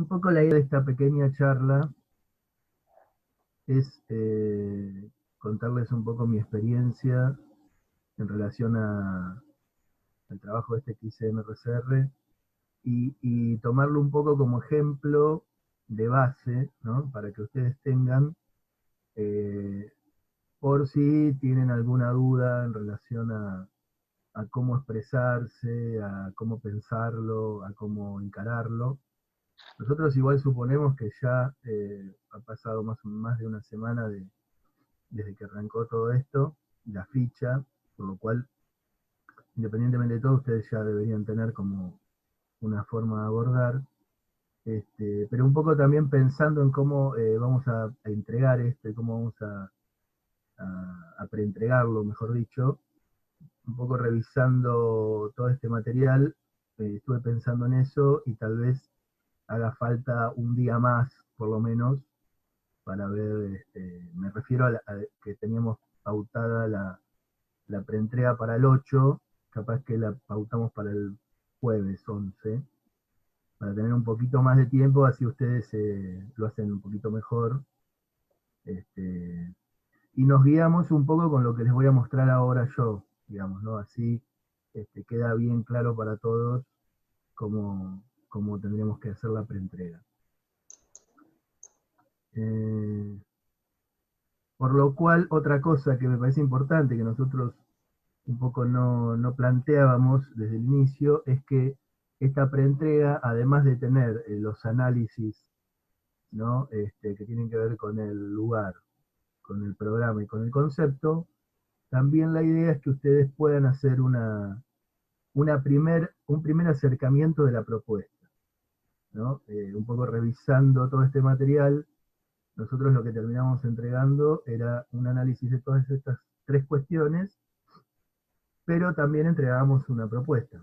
Un poco la idea de esta pequeña charla es contarles un poco mi experiencia en relación al trabajo este que hice en RCR y tomarlo un poco como ejemplo de base, ¿no? Para que ustedes tengan, eh, por si tienen alguna duda en relación a cómo expresarse, a cómo pensarlo, a cómo encararlo. Nosotros igual suponemos que ya ha pasado más de una semana desde que arrancó todo esto, la ficha, por lo cual, independientemente de todo, ustedes ya deberían tener como una forma de abordar, pero un poco también pensando en cómo vamos a entregar esto y cómo vamos a preentregarlo, mejor dicho, un poco revisando todo este material, estuve pensando en eso y tal vez haga falta un día más, por lo menos, para ver, me refiero a que teníamos pautada la preentrega para el 8, capaz que la pautamos para el jueves 11, para tener un poquito más de tiempo, así ustedes lo hacen un poquito mejor. Este, y nos guiamos un poco con lo que les voy a mostrar ahora yo, digamos, ¿no? Así queda bien claro para todos cómo tendríamos que hacer la preentrega. Eh, por lo cual, otra cosa que me parece importante que nosotros un poco no planteábamos desde el inicio es que esta preentrega, además de tener los análisis, ¿no? Que tienen que ver con el lugar, con el programa y con el concepto, también la idea es que ustedes puedan hacer un primer acercamiento de la propuesta, ¿no? Un poco revisando todo este material, nosotros lo que terminamos entregando era un análisis de todas estas tres cuestiones, pero también entregábamos una propuesta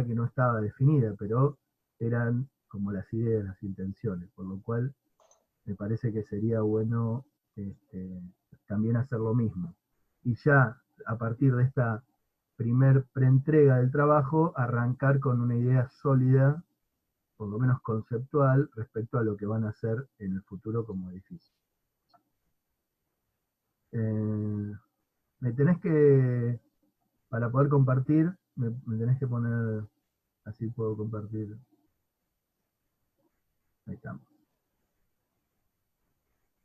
que no estaba definida, pero eran como las ideas, las intenciones, por lo cual me parece que sería bueno también hacer lo mismo. Y ya a partir de esta primer preentrega del trabajo, arrancar con una idea sólida, por lo menos conceptual, respecto a lo que van a hacer en el futuro como edificio. Me tenés que, para poder compartir, me tenés que poner, así puedo compartir. Ahí estamos.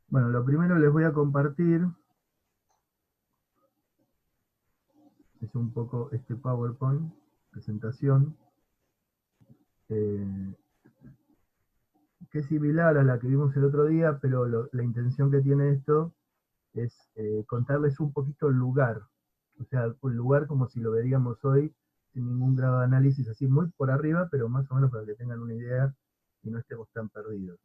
Bueno, lo primero les voy a compartir es un poco este PowerPoint, presentación, eh, que es similar a la que vimos el otro día, pero la intención que tiene esto es contarles un poquito el lugar, o sea, el lugar como si lo veríamos hoy, sin ningún grado de análisis, así muy por arriba, pero más o menos para que tengan una idea y no estemos tan perdidos.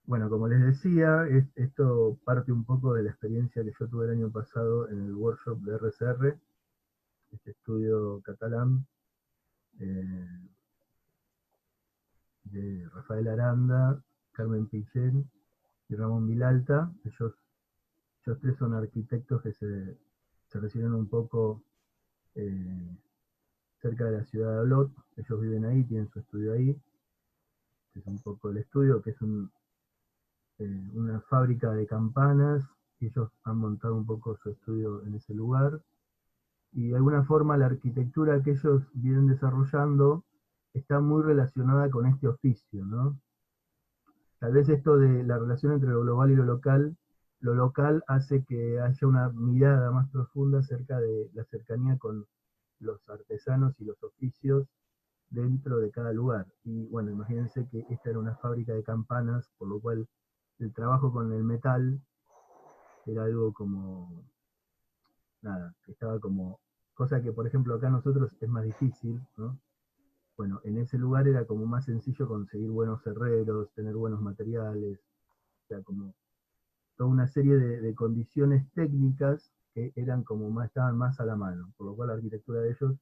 Bueno, como les decía, esto parte un poco de la experiencia que yo tuve el año pasado en el workshop de RCR, este estudio catalán, eh, de Rafael Aranda, Carmen Pillén y Ramón Vilalta. Ellos tres son arquitectos que se residen un poco eh, cerca de la ciudad de Olot. Ellos viven ahí, tienen su estudio ahí. Este es un poco el estudio, que es una fábrica de campanas. Ellos han montado un poco su estudio en ese lugar. Y de alguna forma la arquitectura que ellos vienen desarrollando está muy relacionada con este oficio, ¿no? Tal vez esto de la relación entre lo global y lo local hace que haya una mirada más profunda acerca de la cercanía con los artesanos y los oficios dentro de cada lugar. Y bueno, imagínense que esta era una fábrica de campanas, por lo cual el trabajo con el metal era algo como, nada, que estaba como, cosa que por ejemplo acá nosotros es más difícil, ¿no? Bueno, en ese lugar era como más sencillo conseguir buenos herreros, tener buenos materiales, o sea, como toda una serie de condiciones técnicas que eran como más, estaban más a la mano, por lo cual la arquitectura de ellos,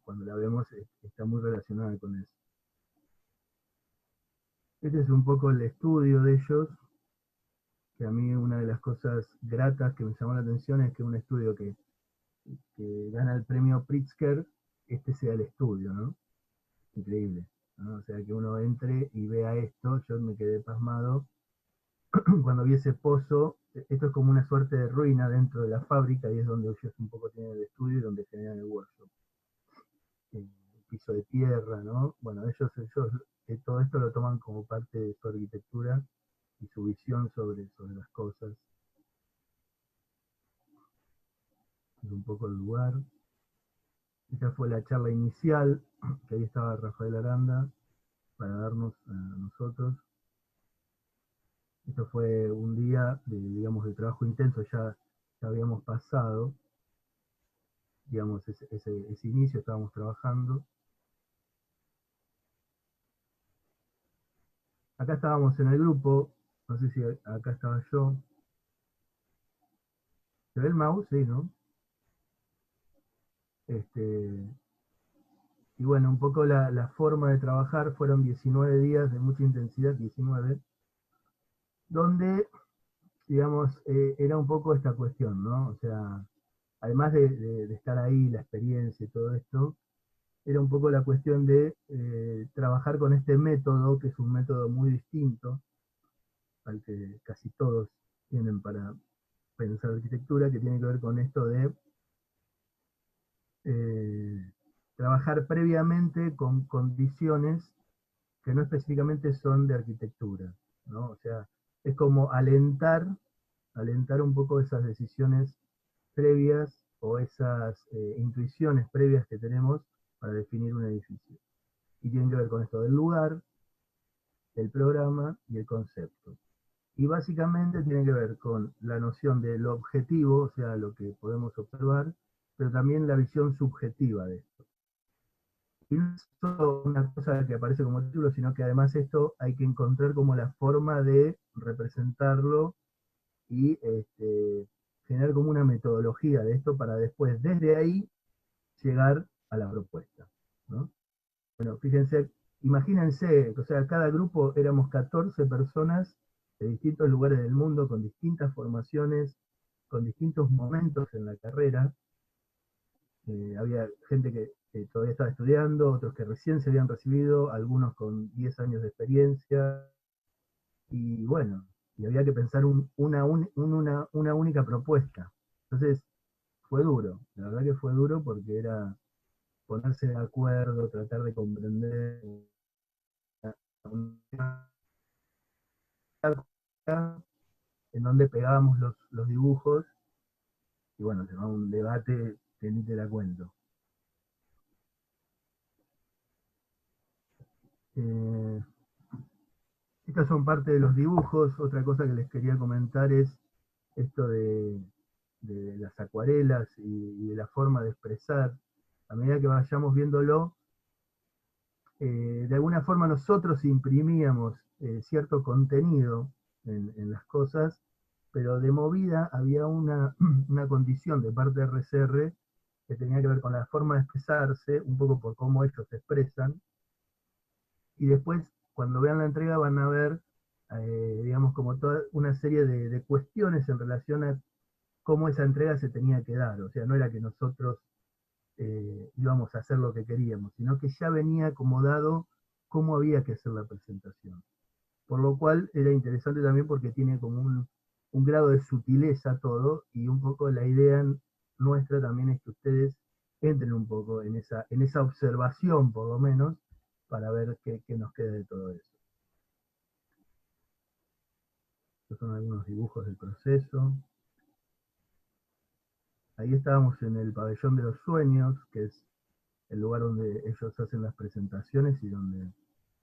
cuando la vemos, está muy relacionada con eso. Este es un poco el estudio de ellos, que a mí una de las cosas gratas que me llamó la atención es que un estudio que gana el premio Pritzker, este sea el estudio, ¿no? Increíble, ¿no? O sea, que entre y vea esto, yo me quedé pasmado cuando vi ese pozo. Esto es como una suerte de ruina dentro de la fábrica y es donde ellos un poco tienen el estudio y donde generan el workshop. Piso de tierra, ¿no? Bueno, ellos todo esto lo toman como parte de su arquitectura y su visión sobre las cosas. Es un poco el lugar. Esta fue la charla inicial, que ahí estaba Rafael Aranda para darnos a nosotros. Esto fue un día de, digamos, de trabajo intenso, ya habíamos pasado, digamos, ese inicio, estábamos trabajando. Acá estábamos en el grupo, no sé si acá estaba yo. ¿Se ve el mouse? Sí, ¿no? Este, y bueno, un poco la forma de trabajar fueron 19 días de mucha intensidad, 19, donde, digamos, era un poco esta cuestión, ¿no? O sea, además de estar ahí, la experiencia y todo esto, era un poco la cuestión de trabajar con este método, que es un método muy distinto al que casi todos tienen para pensar arquitectura, que tiene que ver con esto de eh, trabajar previamente con condiciones que no específicamente son de arquitectura, ¿no? O sea, es como alentar un poco esas decisiones previas o esas intuiciones previas que tenemos para definir un edificio. Y tienen que ver con esto del lugar, el programa y el concepto. Y básicamente tiene que ver con la noción de lo objetivo, o sea, lo que podemos observar, pero también la visión subjetiva de esto. Y no es solo una cosa que aparece como título, sino que además esto hay que encontrar como la forma de representarlo y generar como una metodología de esto para después, desde ahí, llegar a la propuesta, ¿no? Bueno, fíjense, imagínense, o sea, cada grupo éramos 14 personas de distintos lugares del mundo, con distintas formaciones, con distintos momentos en la carrera. Había gente que todavía estaba estudiando, otros que recién se habían recibido, algunos con 10 años de experiencia, y bueno, y había que pensar una única propuesta. Entonces, fue duro, la verdad que fue duro porque era ponerse de acuerdo, tratar de comprender en donde pegábamos los dibujos, y bueno, se va un debate que ni te la cuento. Eh, Estas son parte de los dibujos. Otra cosa que les quería comentar es esto de las acuarelas y de la forma de expresar. A medida que vayamos viéndolo, de alguna forma nosotros imprimíamos cierto contenido en las cosas, pero de movida había una condición de parte de RCR que tenía que ver con la forma de expresarse, un poco por cómo ellos se expresan, y después, cuando vean la entrega, van a ver, digamos, como toda una serie de cuestiones en relación a cómo esa entrega se tenía que dar. O sea, no era que nosotros íbamos a hacer lo que queríamos, sino que ya venía acomodado cómo había que hacer la presentación. Por lo cual era interesante también porque tiene como un grado de sutileza todo, y un poco la idea nuestra también es que ustedes entren un poco en esa observación, por lo menos, para ver qué nos queda de todo eso. Estos son algunos dibujos del proceso. Ahí estábamos en el pabellón de los sueños, que es el lugar donde ellos hacen las presentaciones y donde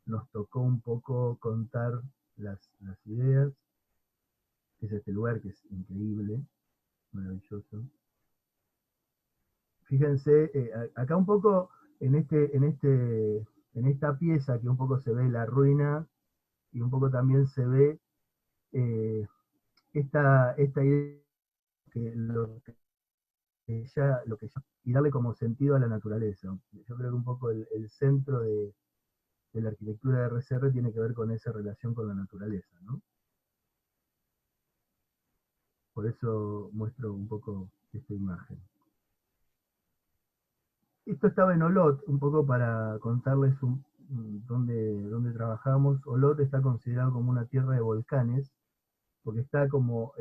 nos tocó un poco contar las ideas. Es este lugar que es increíble, maravilloso. Fíjense, acá un poco en esta pieza que un poco se ve la ruina y un poco también se ve eh, esta idea que lo que ya, y darle como sentido a la naturaleza. Yo creo que un poco el centro de la arquitectura de RCR tiene que ver con esa relación con la naturaleza, ¿no? Por eso muestro un poco esta imagen. Esto estaba en Olot, un poco para contarles donde trabajamos, Olot está considerado como una tierra de volcanes, porque está como,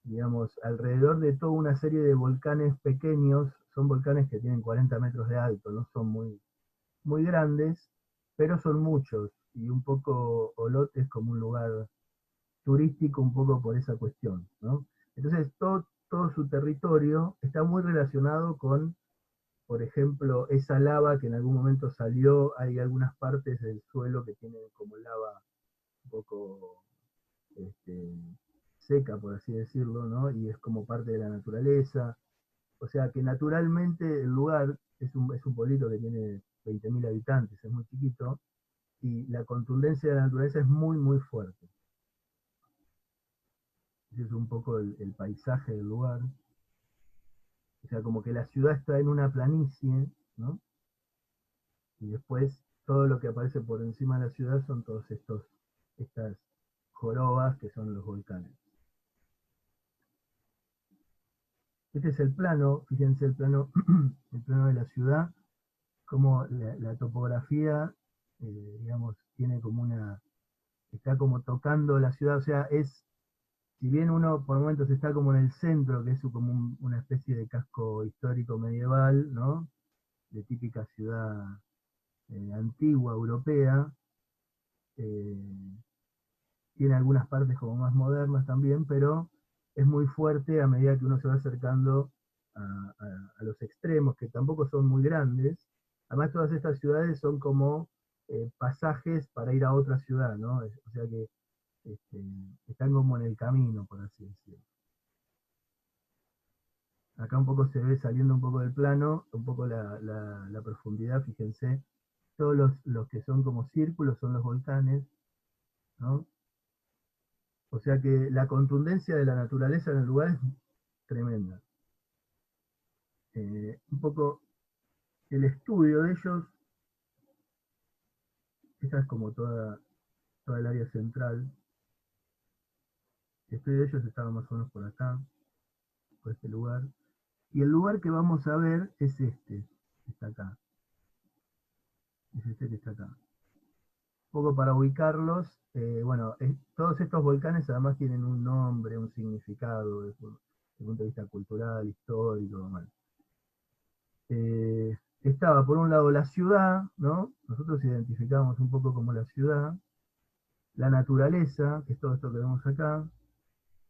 digamos, alrededor de toda una serie de volcanes pequeños, son volcanes que tienen 40 metros de alto, no son muy grandes, pero son muchos, y un poco Olot es como un lugar turístico un poco por esa cuestión, ¿no? Entonces todo su territorio está muy relacionado con, por ejemplo, esa lava que en algún momento salió, hay algunas partes del suelo que tienen como lava un poco este, seca, por así decirlo, ¿no? Y es como parte de la naturaleza. O sea que naturalmente el lugar es un pueblito que tiene 20.000 habitantes, es muy chiquito, y la contundencia de la naturaleza es muy fuerte. Ese es un poco el paisaje del lugar. O sea, como que la ciudad está en una planicie, ¿no? Y después todo lo que aparece por encima de la ciudad son todos estas jorobas que son los volcanes. Este es el plano, fíjense el plano, el plano de la ciudad, como la topografía, digamos, tiene como está como tocando la ciudad, o sea, si bien uno por momentos está como en el centro, que es como una especie de casco histórico medieval, ¿no? De típica ciudad antigua, europea, eh, tiene algunas partes como más modernas también, pero es muy fuerte a medida que uno se va acercando a los extremos, que tampoco son muy grandes. Además, todas estas ciudades son como pasajes para ir a otra ciudad, ¿no? O sea que este, están como en el camino, por así decirlo. Acá un poco se ve saliendo un poco del plano, un poco la profundidad, fíjense, todos los que son como círculos son los volcanes, ¿no? O sea que la contundencia de la naturaleza en el lugar es tremenda. Un poco el estudio de ellos, esta es como toda el área central. El estudio de ellos estaba más o menos por acá, por este lugar. Y el lugar que vamos a ver es este, que está acá. Es este que está acá. Un poco para ubicarlos, bueno, todos estos volcanes además tienen un nombre, un significado, desde el punto de vista cultural, histórico, bueno. Estaba por un lado la ciudad, ¿no? Nosotros identificamos un poco como la ciudad, la naturaleza, que es todo esto que vemos acá,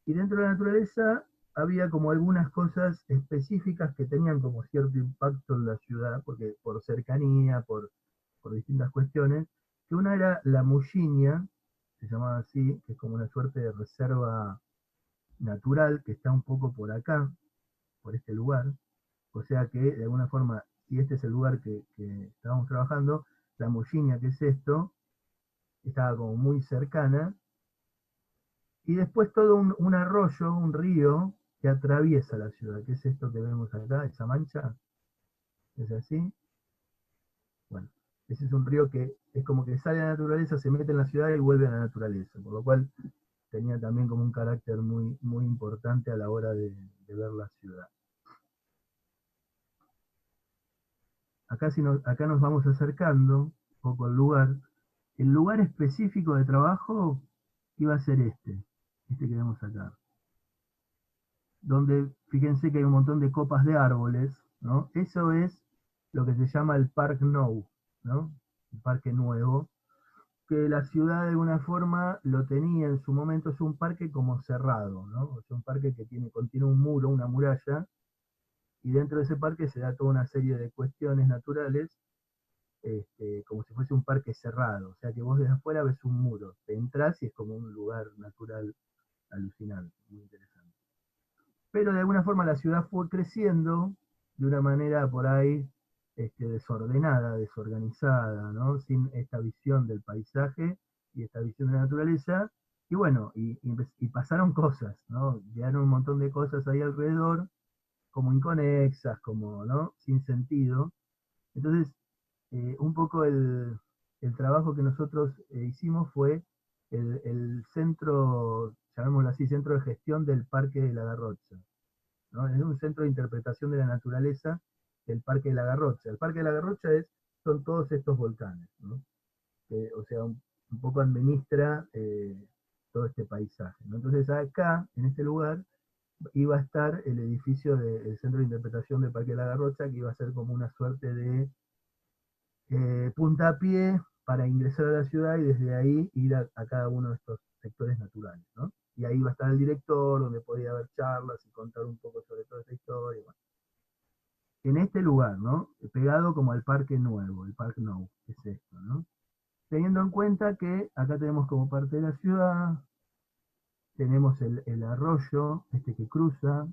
y dentro de la naturaleza había como algunas cosas específicas que tenían como cierto impacto en la ciudad, porque por cercanía, por distintas cuestiones, que una era la Mujiña, se llamaba así, que es como una suerte de reserva natural que está un poco por acá, por este lugar, o sea que de alguna forma, si este es el lugar que estábamos trabajando, la Mujiña, que es esto, estaba como muy cercana, y después todo un arroyo, un río que atraviesa la ciudad, que es esto que vemos acá, esa mancha, es así. Bueno, ese es un río que es como que sale a la naturaleza, se mete en la ciudad y vuelve a la naturaleza, por lo cual tenía también como un carácter muy importante a la hora de ver la ciudad. Acá nos vamos acercando un poco al lugar. El lugar específico de trabajo iba a ser este que vemos acá, donde fíjense que hay un montón de copas de árboles, ¿no? Eso es lo que se llama el Parque Nou, ¿no? El parque nuevo, que la ciudad de alguna forma lo tenía en su momento, es un parque como cerrado, ¿no? Es un parque que contiene un muro, una muralla, y dentro de ese parque se da toda una serie de cuestiones naturales, como si fuese un parque cerrado, o sea que vos desde afuera ves un muro, te entras y es como un lugar natural alucinante, muy interesante. Pero de alguna forma la ciudad fue creciendo de una manera por ahí desordenada, desorganizada, ¿no? Sin esta visión del paisaje y esta visión de la naturaleza. Y bueno, y pasaron cosas, ¿no? Quedaron un montón de cosas ahí alrededor, como inconexas, como, ¿no? Sin sentido. Entonces, un poco el trabajo que nosotros hicimos fue el centro, llamémoslo así, centro de gestión del Parque de la Garrocha, ¿no? Es un centro de interpretación de la naturaleza del Parque de la Garrocha. El Parque de la Garrocha es son todos estos volcanes, ¿no? O sea, un poco administra todo este paisaje, ¿no? Entonces acá, en este lugar, iba a estar el edificio del Centro de Interpretación del Parque de la Garrocha, que iba a ser como una suerte de puntapié para ingresar a la ciudad y desde ahí ir a cada uno de estos sectores naturales, ¿no? Y ahí va a estar el director, donde podía haber charlas y contar un poco sobre toda esta historia. Bueno, en este lugar, ¿no? Pegado como al Parque Nuevo, el Parque Nou, que es esto, ¿no? Teniendo en cuenta que acá tenemos como parte de la ciudad, tenemos el arroyo, este que cruza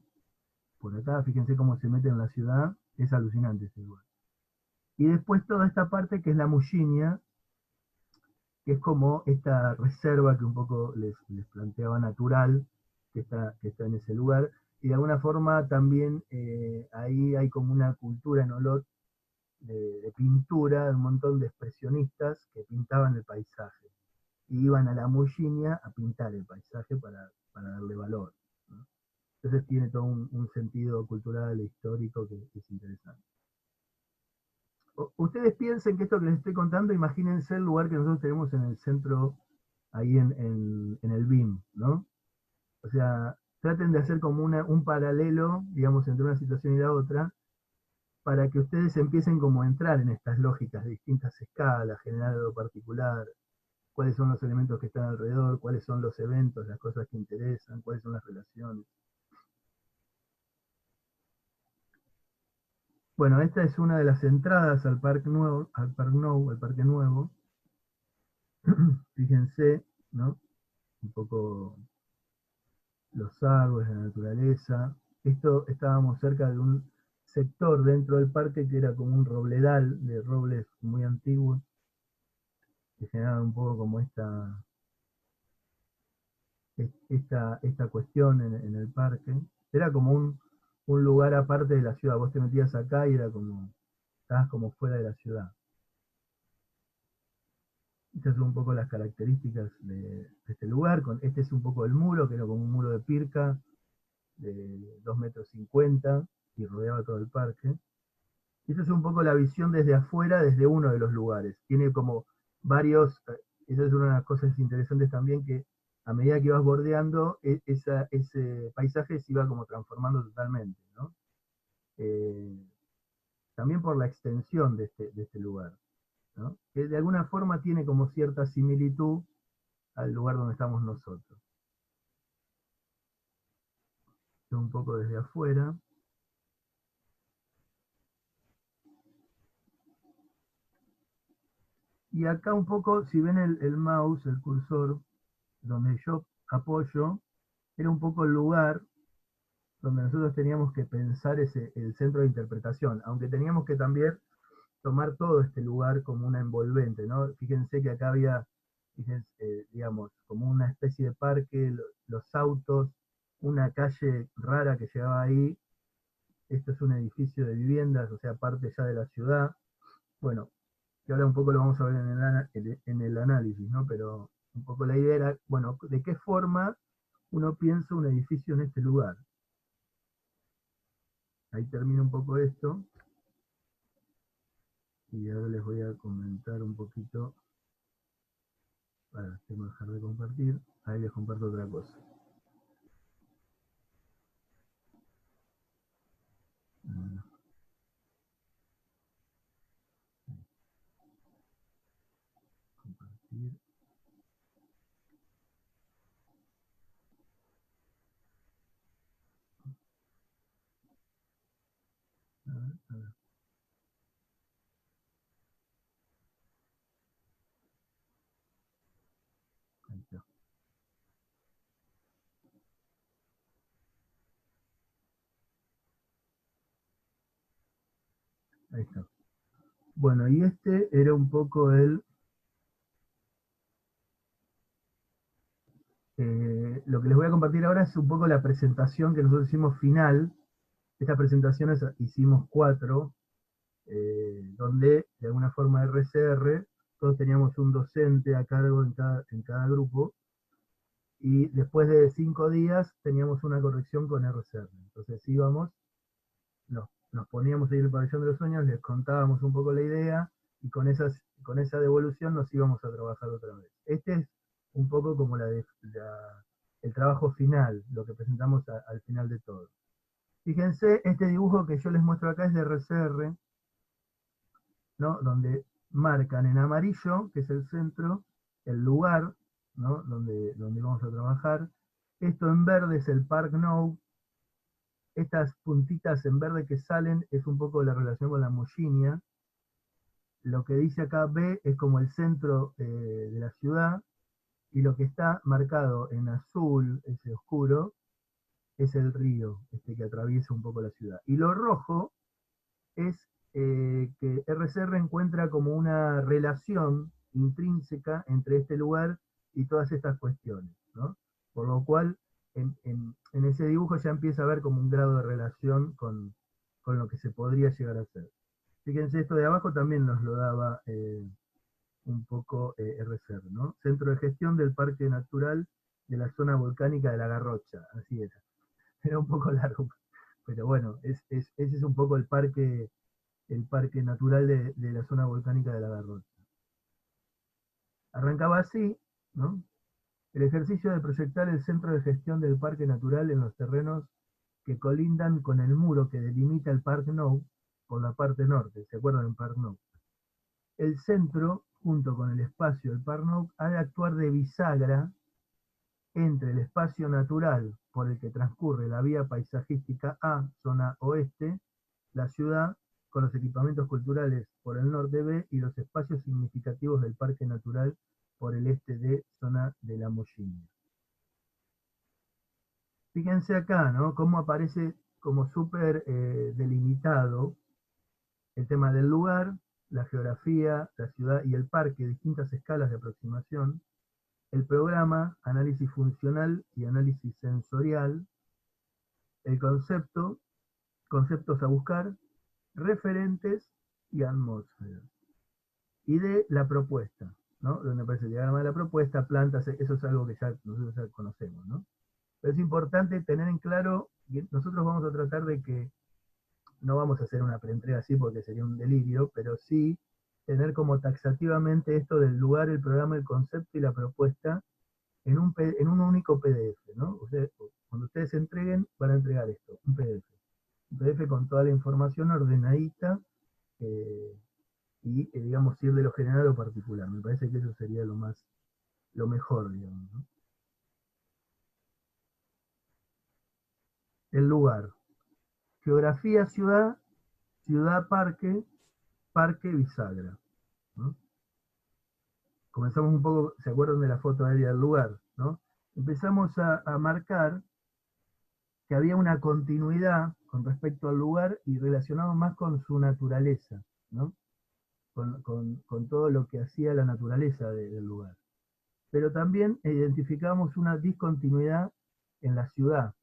por acá, fíjense cómo se mete en la ciudad, es alucinante ese lugar. Y después toda esta parte que es la Muxinia, que es como esta reserva que un poco les planteaba natural, que está en ese lugar, y de alguna forma también ahí hay como una cultura en Olot de pintura, de un montón de expresionistas que pintaban el paisaje, y iban a la Muxinia a pintar el paisaje para darle valor, ¿no? Entonces tiene todo un sentido cultural e histórico que es interesante. Ustedes piensen que esto que les estoy contando, imagínense el lugar que nosotros tenemos en el centro, ahí en el BIM, ¿no? O sea, traten de hacer como un paralelo, digamos, entre una situación y la otra, para que ustedes empiecen como a entrar en estas lógicas de distintas escalas, generar algo particular, cuáles son los elementos que están alrededor, cuáles son los eventos, las cosas que interesan, cuáles son las relaciones. Bueno, esta es una de las entradas al Parque Nuevo, al Parque Nuevo. Fíjense, ¿no? Un poco los árboles, la naturaleza. Esto estábamos cerca de un sector dentro del parque que era como un robledal de robles muy antiguos, que generaba un poco como esta cuestión en el parque. Era como un lugar aparte de la ciudad. Vos te metías acá y era como, estabas como fuera de la ciudad. Estas son un poco las características de este lugar. Este es un poco el muro, que era como un muro de pirca de 2,50 metros y rodeaba todo el parque. Y esa es un poco la visión desde afuera, desde uno de los lugares. Tiene como varios, esa es una de las cosas interesantes también, que a medida que ibas bordeando, ese paisaje se iba como transformando totalmente, ¿no? Eh, también por la extensión de este lugar, ¿no? Que de alguna forma tiene como cierta similitud al lugar donde estamos nosotros. Un poco desde afuera. Y acá un poco, si ven el mouse, el cursor, donde yo apoyo, era un poco el lugar donde nosotros teníamos que pensar el centro de interpretación, aunque teníamos que también tomar todo este lugar como una envolvente, ¿no? Fíjense que acá había, fíjense, digamos, como una especie de parque, los autos, una calle rara que llegaba ahí. Esto es un edificio de viviendas, o sea, parte ya de la ciudad. Bueno, que ahora un poco lo vamos a ver en el análisis, ¿no? Pero un poco la idea era, bueno, ¿de qué forma uno piensa un edificio en este lugar? Ahí termina un poco esto, y ahora les voy a comentar un poquito, para dejar de compartir, ahí les comparto otra cosa. Compartir. A ver, ahí está. Ahí está. Bueno, y este era un poco lo que les voy a compartir ahora es un poco la presentación que nosotros hicimos final. Estas presentaciones hicimos 4, donde de alguna forma RCR, todos teníamos un docente a cargo en cada grupo, y después de 5 días teníamos una corrección con RCR. Entonces íbamos, nos poníamos ahí en el pabellón de los sueños, les contábamos un poco la idea, y con esa devolución nos íbamos a trabajar otra vez. Este es un poco como el trabajo final, lo que presentamos al final de todo. Fíjense, este dibujo que yo les muestro acá es de RCR, ¿no? Donde marcan en amarillo, que es el centro, el lugar, ¿no? donde vamos a trabajar. Esto en verde es el Park Nou. Estas puntitas en verde que salen es un poco la relación con la Moginia. Lo que dice acá B es como el centro de la ciudad, y lo que está marcado en azul, ese oscuro, es el río, este que atraviesa un poco la ciudad. Y lo rojo es que RCR encuentra como una relación intrínseca entre este lugar y todas estas cuestiones, ¿no? Por lo cual, en ese dibujo ya empieza a haber como un grado de relación con lo que se podría llegar a hacer. Fíjense, esto de abajo también nos lo daba un poco RCR, ¿no? Centro de Gestión del Parque Natural de la Zona Volcánica de la Garrocha, así era. Era un poco largo, pero bueno, ese es un poco el parque natural de la zona volcánica de la Garrocha. Arrancaba así, ¿no? El ejercicio de proyectar el centro de gestión del parque natural en los terrenos que colindan con el muro que delimita el Parque Nou por la parte norte, ¿se acuerdan del Parque Nou? El centro, junto con el espacio del Parque Nou, ha de actuar de bisagra entre el espacio natural por el que transcurre la vía paisajística A, zona oeste, la ciudad, con los equipamientos culturales por el norte B, y los espacios significativos del Parque Natural por el este D, zona de la Mollina. Fíjense acá, ¿no? Cómo aparece como súper delimitado el tema del lugar, la geografía, la ciudad y el parque, distintas escalas de aproximación, el programa, análisis funcional y análisis sensorial, el concepto, conceptos a buscar, referentes y atmósfera. Y de la propuesta, ¿no? Donde aparece el diagrama de la propuesta, plantas, eso es algo que ya nosotros ya conocemos, ¿no? Pero es importante tener en claro que nosotros vamos a tratar de que no vamos a hacer una preentrega así porque sería un delirio, pero sí tener como taxativamente esto del lugar, el programa, el concepto y la propuesta en un único PDF, ¿no? Cuando ustedes entreguen, van a entregar esto, un PDF. Un PDF con toda la información ordenadita eh, y, digamos, ir de lo general a lo particular. Me parece que eso sería lo mejor, digamos, ¿no? El lugar. Geografía, ciudad, ciudad, parque, parque, bisagra, ¿no? Comenzamos un poco, ¿se acuerdan de la foto aérea del lugar? ¿No? Empezamos a marcar que había una continuidad con respecto al lugar y relacionado más con su naturaleza, ¿no? Con todo lo que hacía la naturaleza del lugar. Pero también identificamos una discontinuidad en la ciudad,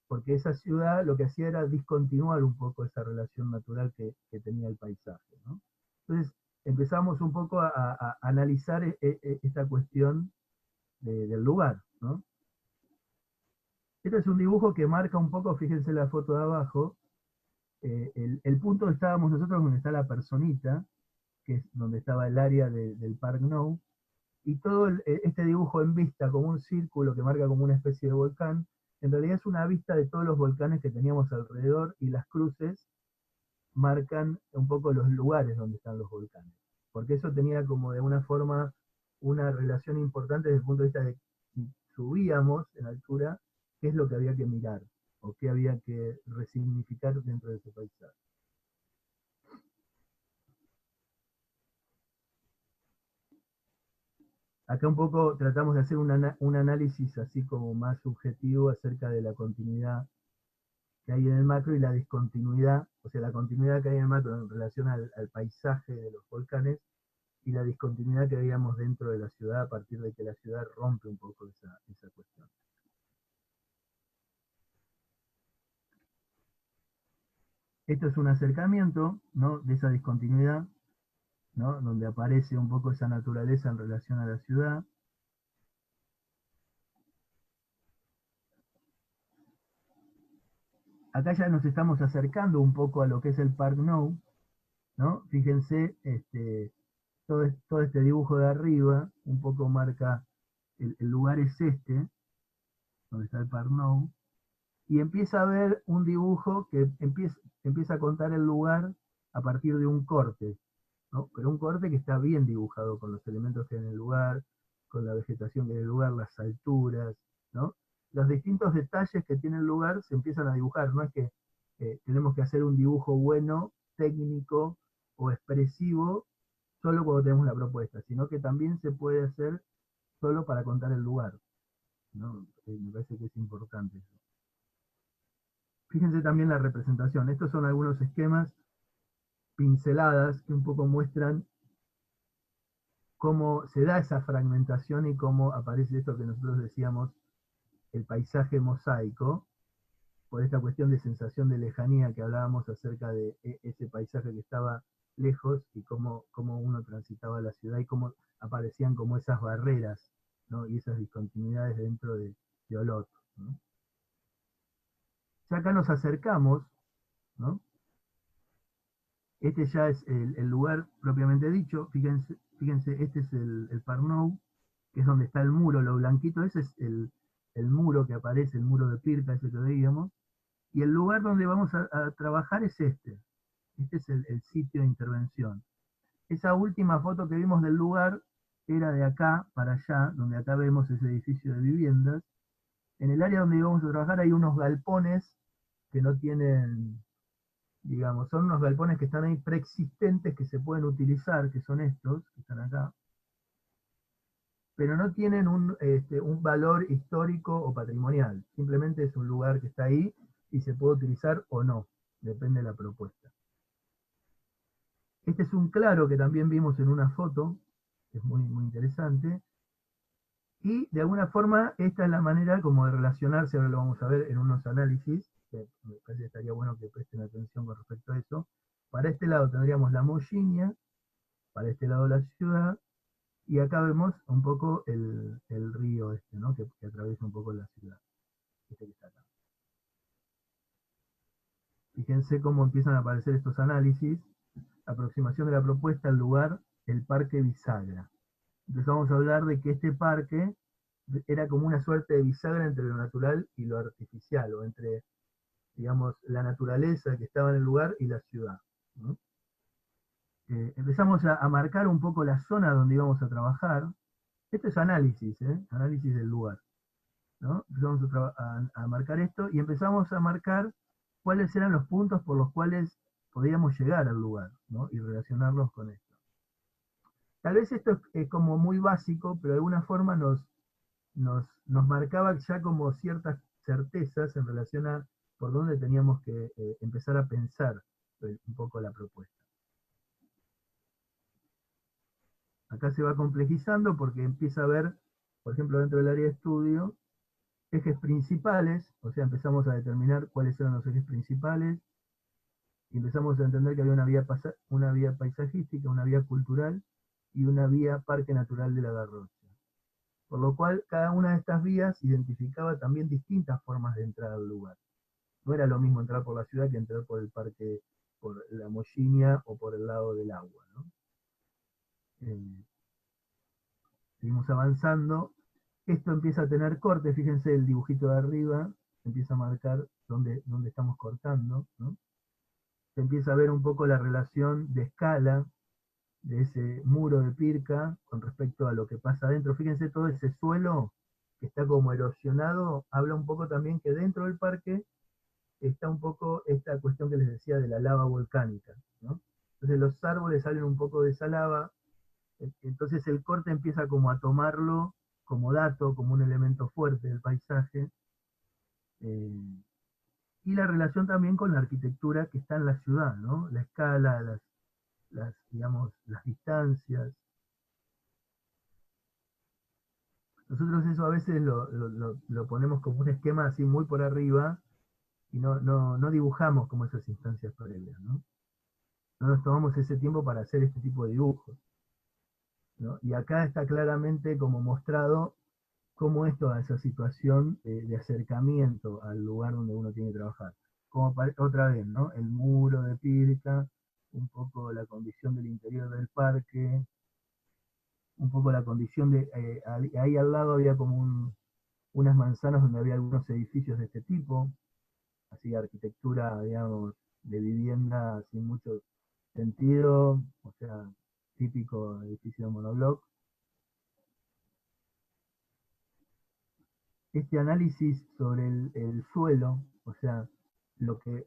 porque esa ciudad lo que hacía era discontinuar un poco esa relación natural que tenía el paisaje, ¿no? Entonces empezamos un poco a analizar esta cuestión del lugar, ¿no? Este es un dibujo que marca un poco, fíjense la foto de abajo, el punto donde estábamos nosotros, donde está la personita, que es donde estaba el área del Parque Nou, y todo este dibujo en vista como un círculo que marca como una especie de volcán, en realidad es una vista de todos los volcanes que teníamos alrededor, y las cruces marcan un poco los lugares donde están los volcanes. Porque eso tenía como de una forma una relación importante desde el punto de vista de si subíamos en altura, qué es lo que había que mirar o qué había que resignificar dentro de ese paisaje. Acá un poco tratamos de hacer un análisis así como más subjetivo acerca de la continuidad que hay en el macro y la discontinuidad, o sea, la continuidad que hay en el macro en relación al paisaje de los volcanes y la discontinuidad que veíamos dentro de la ciudad a partir de que la ciudad rompe un poco esa cuestión. Esto es un acercamiento, ¿no?, de esa discontinuidad, ¿no?, donde aparece un poco esa naturaleza en relación a la ciudad. Acá ya nos estamos acercando un poco a lo que es el Parque Nou, ¿no? Fíjense, todo este dibujo de arriba un poco marca, el lugar es este, donde está el Parnov, y empieza a ver un dibujo que empieza a contar el lugar a partir de un corte, ¿no? Pero un corte que está bien dibujado con los elementos que hay en el lugar, con la vegetación que hay en el lugar, las alturas, ¿no? Los distintos detalles que tiene el lugar se empiezan a dibujar, no es que tenemos que hacer un dibujo bueno, técnico o expresivo solo cuando tenemos la propuesta, sino que también se puede hacer solo para contar el lugar, ¿no? Me parece que es importante eso. Fíjense también la representación. Estos son algunos esquemas, pinceladas, que un poco muestran cómo se da esa fragmentación y cómo aparece esto que nosotros decíamos, el paisaje mosaico, por esta cuestión de sensación de lejanía que hablábamos acerca de ese paisaje que estaba lejos y cómo uno transitaba la ciudad y cómo aparecían como esas barreras, ¿no? Y esas discontinuidades dentro de Olot, ¿no? Ya acá nos acercamos, ¿no? Este ya es el lugar propiamente dicho. Fíjense, este es el Parnou, que es donde está el muro, lo blanquito, ese es el muro que aparece, el muro de Pirca, ese que veíamos. Y el lugar donde vamos a trabajar es este. Este es el sitio de intervención. Esa última foto que vimos del lugar era de acá para allá, donde acá vemos ese edificio de viviendas. En el área donde íbamos a trabajar hay unos galpones que no tienen, digamos, son unos galpones que están ahí preexistentes que se pueden utilizar, que son estos, que están acá, pero no tienen un valor histórico o patrimonial. Simplemente es un lugar que está ahí y se puede utilizar o no, depende de la propuesta. Este es un claro que también vimos en una foto, que es muy, muy interesante, y de alguna forma esta es la manera como de relacionarse, ahora lo vamos a ver en unos análisis, que me parece que estaría bueno que presten atención con respecto a eso. Para este lado tendríamos la Mollínia, para este lado la ciudad, y acá vemos un poco el río este, ¿no? Que atraviesa un poco la ciudad. Este que está acá. Fíjense cómo empiezan a aparecer estos análisis, aproximación de la propuesta, el lugar, el parque bisagra. Entonces vamos a hablar de que este parque era como una suerte de bisagra entre lo natural y lo artificial, o entre, digamos, la naturaleza que estaba en el lugar y la ciudad, ¿no? Empezamos a marcar un poco la zona donde íbamos a trabajar. Esto es análisis, análisis del lugar, ¿no? Empezamos a marcar esto y empezamos a marcar cuáles eran los puntos por los cuales podíamos llegar al lugar, ¿no? Y relacionarlos con esto. Tal vez esto es como muy básico, pero de alguna forma nos marcaba ya como ciertas certezas en relación a por dónde teníamos que empezar a pensar un poco la propuesta. Acá se va complejizando porque empieza a haber, por ejemplo, dentro del área de estudio, ejes principales, o sea, empezamos a determinar cuáles eran los ejes principales, y empezamos a entender que había una vía paisajística, una vía cultural y una vía parque natural de la Garrocha. Por lo cual, cada una de estas vías identificaba también distintas formas de entrar al lugar. No era lo mismo entrar por la ciudad que entrar por el parque, por la Mollínia o por el lado del agua, ¿no? Eh, Seguimos avanzando. Esto empieza a tener corte, fíjense el dibujito de arriba, empieza a marcar dónde estamos cortando, ¿no? Se empieza a ver un poco la relación de escala de ese muro de Pirca con respecto a lo que pasa adentro. Fíjense todo ese suelo que está como erosionado, habla un poco también que dentro del parque está un poco esta cuestión que les decía de la lava volcánica, ¿no? Entonces los árboles salen un poco de esa lava, entonces el corte empieza como a tomarlo como dato, como un elemento fuerte del paisaje, eh, y la relación también con la arquitectura que está en la ciudad, ¿no? La escala, digamos, las distancias. Nosotros eso a veces lo ponemos como un esquema así muy por arriba y no dibujamos como esas instancias previas, ¿no? No nos tomamos ese tiempo para hacer este tipo de dibujos, ¿no? Y acá está claramente como mostrado cómo es toda esa situación de acercamiento al lugar donde uno tiene que trabajar. Como otra vez, ¿no? El muro de Pirca, un poco la condición del interior del parque, un poco la condición de, ahí al lado había como unas manzanas donde había algunos edificios de este tipo, así arquitectura, digamos, de vivienda sin mucho sentido, o sea, típico edificio de monobloc. Este análisis sobre el suelo, o sea, lo que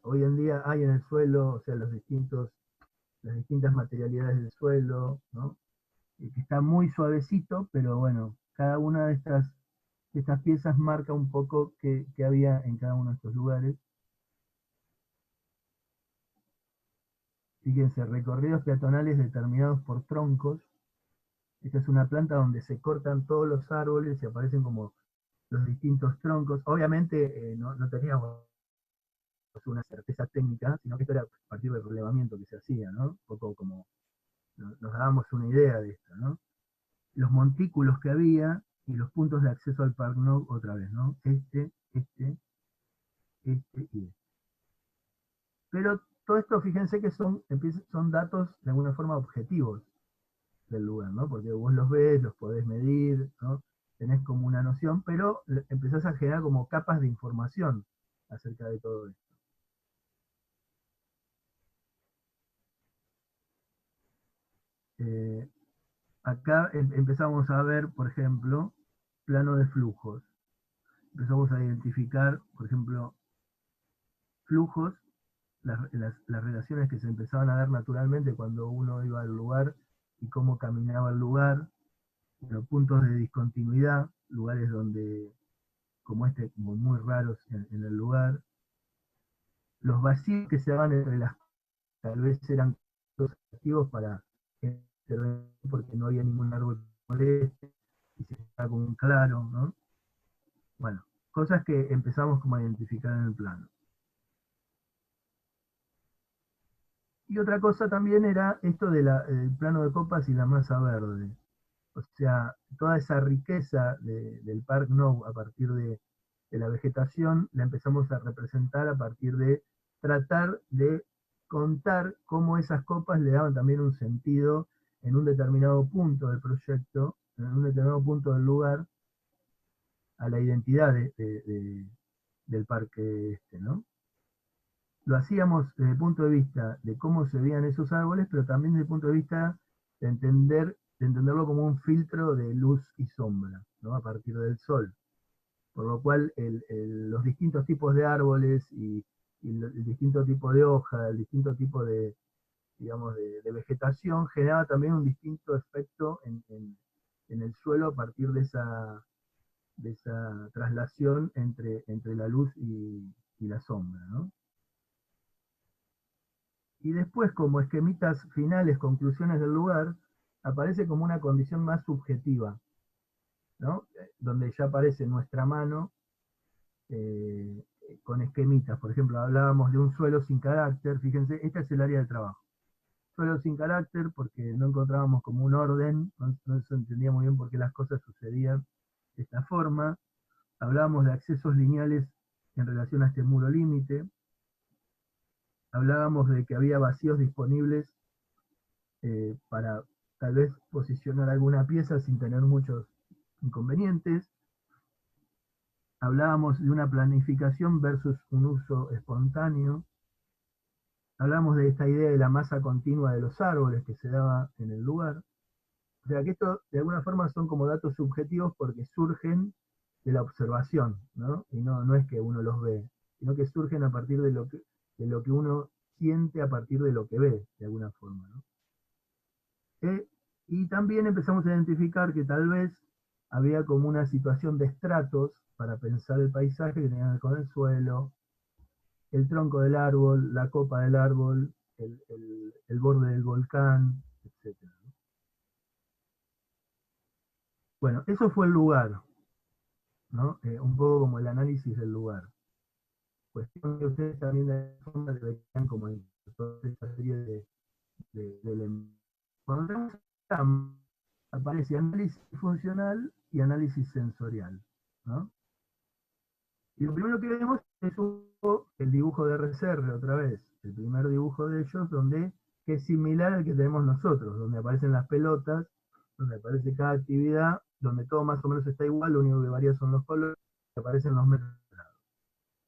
hoy en día hay en el suelo, o sea, las distintas materialidades del suelo, ¿no? Que está muy suavecito, pero bueno, cada una de estas piezas marca un poco qué había en cada uno de estos lugares. Fíjense, recorridos peatonales determinados por troncos. Esta es una planta donde se cortan todos los árboles y aparecen como los distintos troncos. Obviamente no teníamos una certeza técnica, sino que esto era a partir del relevamiento que se hacía, ¿no? Un poco como nos dábamos una idea de esto, ¿no? Los montículos que había y los puntos de acceso al Parque Nou otra vez, ¿no? Este y este. Pero todo esto, fíjense que son datos de alguna forma objetivos del lugar, ¿no? Porque vos los ves, los podés medir, ¿no? Tenés como una noción, pero empezás a generar como capas de información acerca de todo esto. Eh, Acá empezamos a ver, por ejemplo, plano de flujos. Empezamos a identificar, por ejemplo, flujos, las relaciones que se empezaban a dar naturalmente cuando uno iba al lugar y cómo caminaba el lugar, los puntos de discontinuidad, lugares donde, como este, como muy raros en el lugar, los vacíos que se daban entre las, tal vez eran activos para intervenir porque no había ningún árbol que moleste y se estaba como un claro, ¿no? Bueno, cosas que empezamos como a identificar en el plano. Y otra cosa también era esto del plano de copas y la masa verde. O sea, toda esa riqueza del Parque Nou a partir de la vegetación la empezamos a representar a partir de tratar de contar cómo esas copas le daban también un sentido en un determinado punto del proyecto, en un determinado punto del lugar, a la identidad del parque este, ¿no? Lo hacíamos desde el punto de vista de cómo se veían esos árboles, pero también desde el punto de vista de entenderlo como un filtro de luz y sombra, ¿no? A partir del sol. Por lo cual los distintos tipos de árboles y el distinto tipo de hoja, el distinto tipo de, digamos, de vegetación generaba también un distinto efecto en el suelo a partir de esa traslación entre la luz y la sombra, ¿no? Y después, como esquemitas finales, conclusiones del lugar, aparece como una condición más subjetiva, ¿no? Donde ya aparece nuestra mano eh, con esquemitas. Por ejemplo, hablábamos de un suelo sin carácter. Fíjense, este es el área de trabajo. Suelo sin carácter porque no encontrábamos como un orden, no se entendía muy bien por qué las cosas sucedían de esta forma. Hablábamos de accesos lineales en relación a este muro límite. Hablábamos de que había vacíos disponibles para tal vez posicionar alguna pieza sin tener muchos inconvenientes. Hablábamos de una planificación versus un uso espontáneo. Hablamos de esta idea de la masa continua de los árboles que se daba en el lugar. O sea que esto de alguna forma son como datos subjetivos porque surgen de la observación, ¿no? Y no es que uno los ve, sino que surgen a partir de lo que uno siente a partir de lo que ve, de alguna forma, ¿no? Y también empezamos a identificar que tal vez había como una situación de estratos para pensar el paisaje que tenía que ver con el suelo, el tronco del árbol, la copa del árbol, el borde del volcán, etc. Bueno, eso fue el lugar, ¿no? Un poco como el análisis del lugar. Cuestión que ustedes también de alguna forma deberían como en toda esta serie de elementos. Cuando tenemos aparece análisis funcional y análisis sensorial, ¿no? Y lo primero que vemos hubo el dibujo de RCR otra vez, el primer dibujo de ellos, que es similar al que tenemos nosotros, donde aparecen las pelotas, donde aparece cada actividad, donde todo más o menos está igual, lo único que varía son los colores, que aparecen los metros.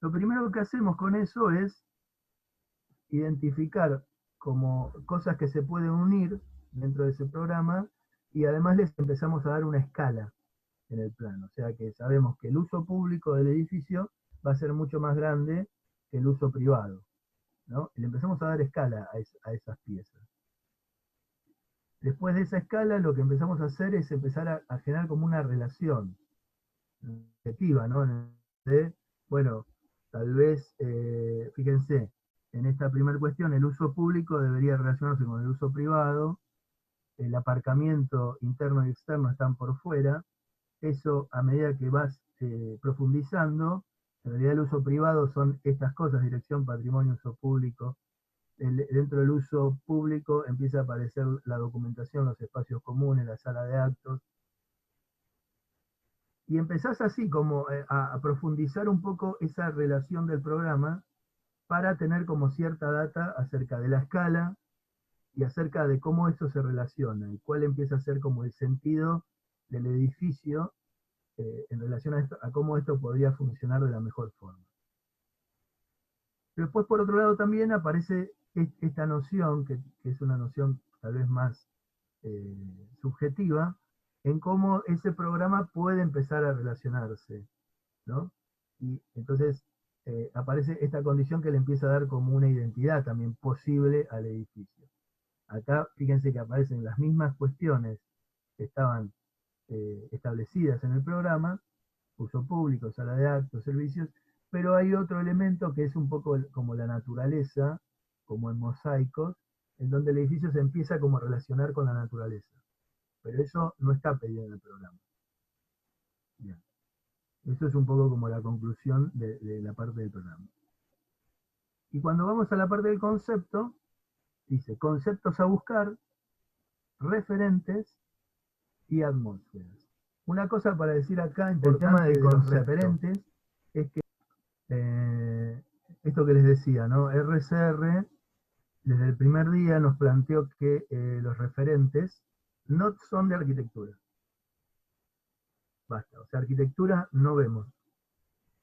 Lo primero que hacemos con eso es identificar como cosas que se pueden unir dentro de ese programa y además les empezamos a dar una escala en el plano. O sea que sabemos que el uso público del edificio va a ser mucho más grande que el uso privado, ¿no? Y le empezamos a dar escala a esas piezas. Después de esa escala, lo que empezamos a hacer es empezar a generar como una relación objetiva, ¿no? De, bueno, tal vez, fíjense, en esta primera cuestión, el uso público debería relacionarse con el uso privado, el aparcamiento interno y externo están por fuera, eso a medida que vas profundizando, en realidad el uso privado son estas cosas, dirección, patrimonio, uso público. Dentro del uso público empieza a aparecer la documentación, los espacios comunes, la sala de actos. Y empezás así como a profundizar un poco esa relación del programa para tener como cierta data acerca de la escala y acerca de cómo esto se relaciona y cuál empieza a ser como el sentido del edificio en relación a cómo esto podría funcionar de la mejor forma. Pero después, por otro lado, también aparece esta noción, que es una noción tal vez más subjetiva, en cómo ese programa puede empezar a relacionarse, ¿no? Y entonces aparece esta condición que le empieza a dar como una identidad también posible al edificio. Acá, fíjense que aparecen las mismas cuestiones que estaban establecidas en el programa, uso público, sala de actos, servicios, pero hay otro elemento que es un poco como la naturaleza, como en mosaicos, en donde el edificio se empieza como a relacionar con la naturaleza. Pero eso no está pedido en el programa. Bien. Eso es un poco como la conclusión de la parte del programa. Y cuando vamos a la parte del concepto, dice conceptos a buscar, referentes y atmósferas. Una cosa para decir acá, el tema de los referentes, es que esto que les decía, ¿no? RCR desde el primer día nos planteó que los referentes no son de arquitectura. Basta, o sea, arquitectura no vemos,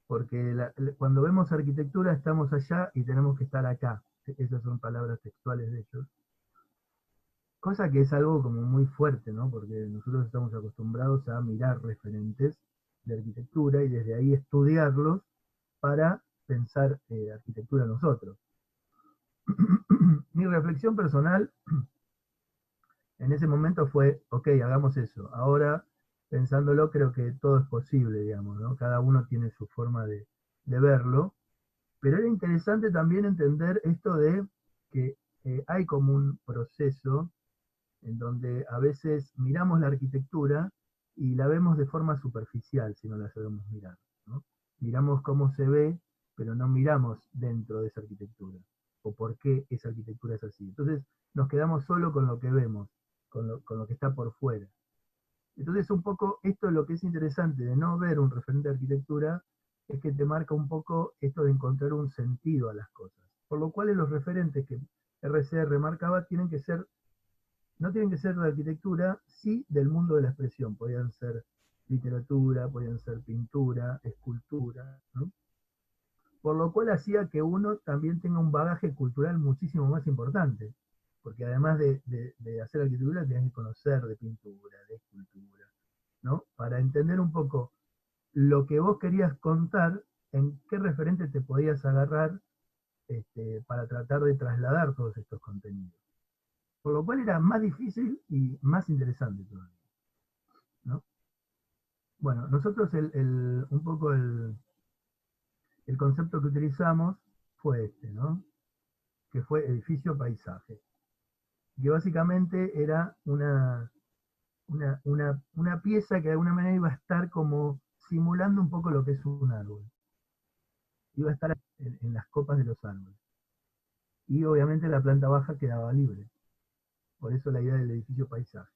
porque cuando vemos arquitectura estamos allá y tenemos que estar acá. Esas son palabras textuales de ellos. Cosa que es algo como muy fuerte, ¿no? Porque nosotros estamos acostumbrados a mirar referentes de arquitectura y desde ahí estudiarlos para pensar arquitectura nosotros. Mi reflexión personal en ese momento fue, ok, hagamos eso. Ahora, pensándolo, creo que todo es posible, digamos, ¿no? Cada uno tiene su forma de verlo, pero era interesante también entender esto de que hay como un proceso en donde a veces miramos la arquitectura y la vemos de forma superficial si no la sabemos mirar, ¿no? Miramos cómo se ve, pero no miramos dentro de esa arquitectura, o por qué esa arquitectura es así. Entonces nos quedamos solo con lo que vemos, con lo que está por fuera. Entonces un poco esto es lo que es interesante de no ver un referente de arquitectura, es que te marca un poco esto de encontrar un sentido a las cosas. Por lo cual los referentes que RCR marcaba no tienen que ser de arquitectura, sí del mundo de la expresión. Podían ser literatura, podían ser pintura, escultura, ¿no? Por lo cual hacía que uno también tenga un bagaje cultural muchísimo más importante, porque además de hacer arquitectura, tienes que conocer de pintura, de escultura, ¿no? Para entender un poco lo que vos querías contar, en qué referente te podías agarrar para tratar de trasladar todos estos contenidos. Por lo cual era más difícil y más interesante todavía, ¿no? Bueno, nosotros un poco el concepto que utilizamos fue este, ¿no? Que fue edificio-paisaje. Que básicamente era una pieza que de alguna manera iba a estar como simulando un poco lo que es un árbol. Iba a estar en las copas de los árboles. Y obviamente la planta baja quedaba libre. Por eso la idea del edificio-paisaje.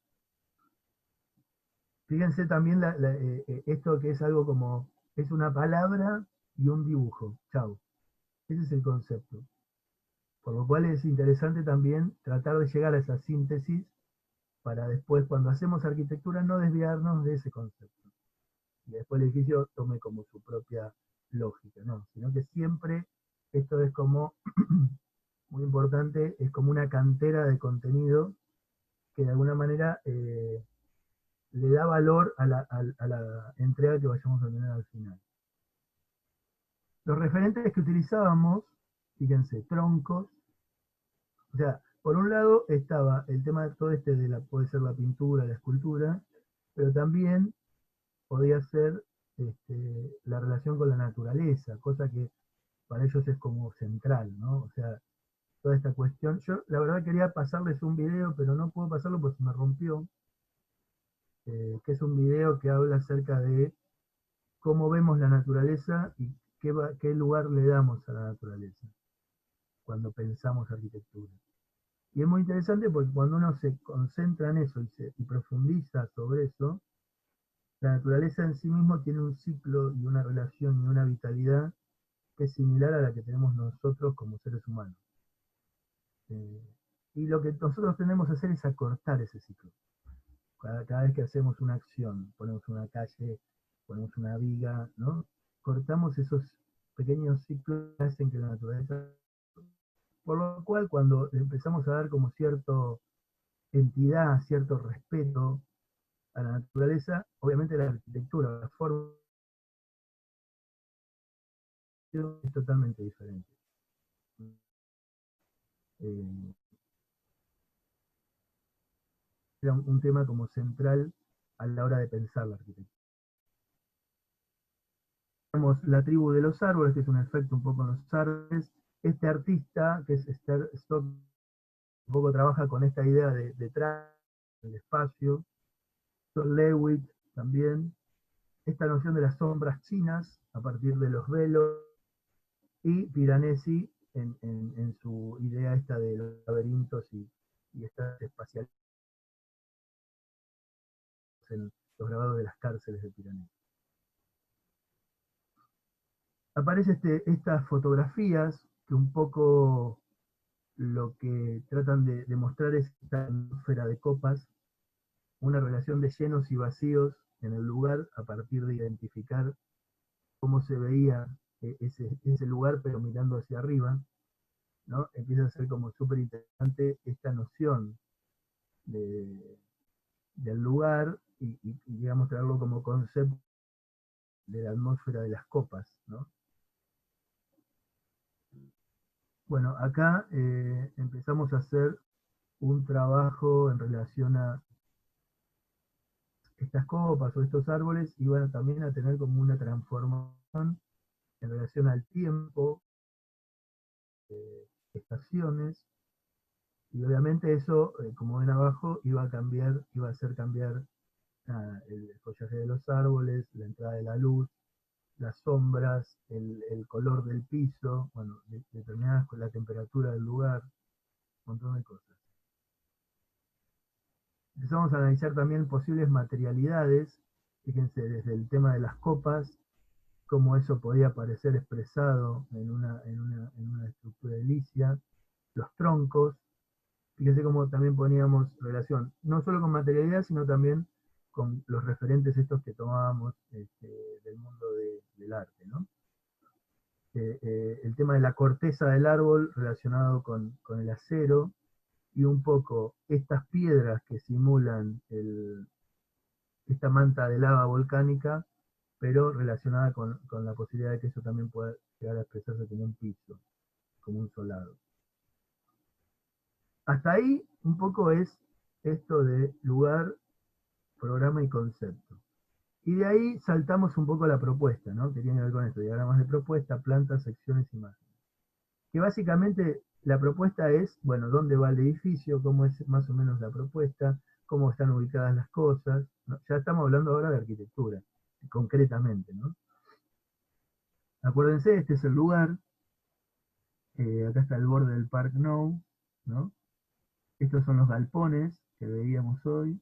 Fíjense también esto que es algo como, es una palabra y un dibujo. Chau. Ese es el concepto. Por lo cual es interesante también tratar de llegar a esa síntesis para después, cuando hacemos arquitectura, no desviarnos de ese concepto. Y después el edificio tome como su propia lógica, ¿no? Sino que siempre esto es como, muy importante, es como una cantera de contenido que de alguna manera le da valor a la entrega que vayamos a tener al final. Los referentes que utilizábamos, fíjense, troncos, o sea, por un lado estaba el tema de todo este de puede ser la pintura, la escultura, pero también podía ser la relación con la naturaleza, cosa que para ellos es como central, ¿no? O sea, toda esta cuestión. Yo la verdad quería pasarles un video, pero no puedo pasarlo porque se me rompió, que es un video que habla acerca de cómo vemos la naturaleza y qué lugar le damos a la naturaleza cuando pensamos arquitectura. Y es muy interesante porque cuando uno se concentra en eso y profundiza sobre eso, la naturaleza en sí mismo tiene un ciclo y una relación y una vitalidad que es similar a la que tenemos nosotros como seres humanos. Eh, y lo que nosotros tenemos que hacer es acortar ese ciclo. Cada vez que hacemos una acción, ponemos una calle, ponemos una viga, ¿no? Cortamos esos pequeños ciclos que hacen que la naturaleza... Por lo cual, cuando empezamos a dar como cierto entidad, cierto respeto a la naturaleza, obviamente la arquitectura, la forma es totalmente diferente. Eh, Era un tema como central a la hora de pensar la arquitectura. Tenemos la tribu de los árboles, que es un efecto un poco en los árboles. Este artista, que es Esther Stock, un poco trabaja con esta idea de el espacio. John Lewitt también. Esta noción de las sombras chinas a partir de los velos. Y Piranesi en su idea esta de los laberintos y estas espaciales en los grabados de las cárceles de Piranesi. Aparecen estas fotografías que un poco lo que tratan de mostrar es esta atmósfera de copas, una relación de llenos y vacíos en el lugar a partir de identificar cómo se veía ese lugar, pero mirando hacia arriba, ¿no? Empieza a ser como súper interesante esta noción de, del lugar y, digamos, traerlo como concepto de la atmósfera de las copas, ¿no? Bueno, acá empezamos a hacer un trabajo en relación a estas copas o estos árboles iban también a tener como una transformación en relación al tiempo, estaciones, y obviamente eso, como ven abajo, iba a cambiar, iba a hacer cambiar el follaje de los árboles, la entrada de la luz, las sombras, el color del piso, bueno, determinadas con la temperatura del lugar, un montón de cosas. Empezamos a analizar también posibles materialidades, fíjense, desde el tema de las copas, cómo eso podía aparecer expresado en una estructura edilicia, los troncos, fíjense cómo también poníamos relación, no solo con materialidad, sino también con los referentes estos que tomábamos del mundo del arte, ¿no? El tema de la corteza del árbol relacionado con el acero, y un poco estas piedras que simulan esta manta de lava volcánica, pero relacionada con la posibilidad de que eso también pueda llegar a expresarse como un piso, como un solado. Hasta ahí un poco es esto de lugar, programa y concepto. Y de ahí saltamos un poco a la propuesta, ¿no? Que tiene que ver con esto, diagramas de propuesta, plantas, secciones, imágenes. Que básicamente la propuesta es, bueno, dónde va el edificio, cómo es más o menos la propuesta, cómo están ubicadas las cosas, ¿no? Ya estamos hablando ahora de arquitectura, concretamente, ¿no? Acuérdense, este es el lugar, acá está el borde del Park Nou, ¿no? Estos son los galpones que veíamos hoy.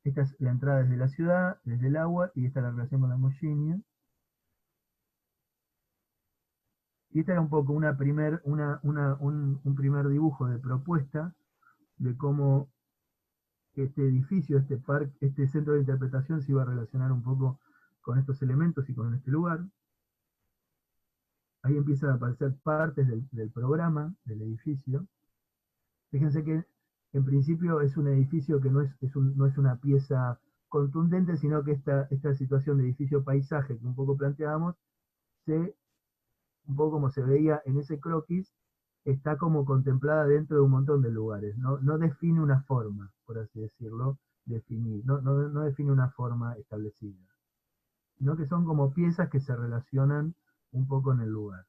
Esta es la entrada desde la ciudad, desde el agua, y esta es la relación con la Mollini. Y este era un poco un primer dibujo de propuesta de cómo este edificio, este parque, este centro de interpretación se iba a relacionar un poco con estos elementos y con este lugar. Ahí empiezan a aparecer partes del programa, del edificio. Fíjense que en principio es un edificio que no es una pieza contundente, sino que esta situación de edificio-paisaje que un poco planteábamos, un poco como se veía en ese croquis, está como contemplada dentro de un montón de lugares. No define una forma, por así decirlo, definir, no define una forma establecida, sino que son como piezas que se relacionan un poco en el lugar.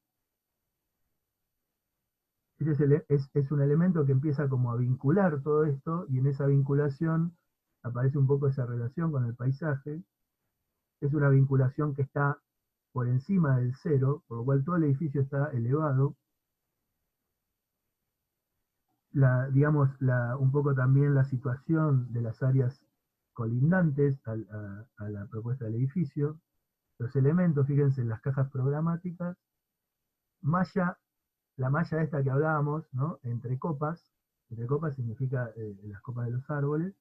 Es un elemento que empieza como a vincular todo esto, y en esa vinculación aparece un poco esa relación con el paisaje. Es una vinculación que está por encima del cero, por lo cual todo el edificio está elevado. Digamos, un poco también la situación de las áreas colindantes a la propuesta del edificio. Los elementos, fíjense, en las cajas programáticas, malla, la malla esta que hablábamos, ¿no? Entre copas significa las copas de los árboles,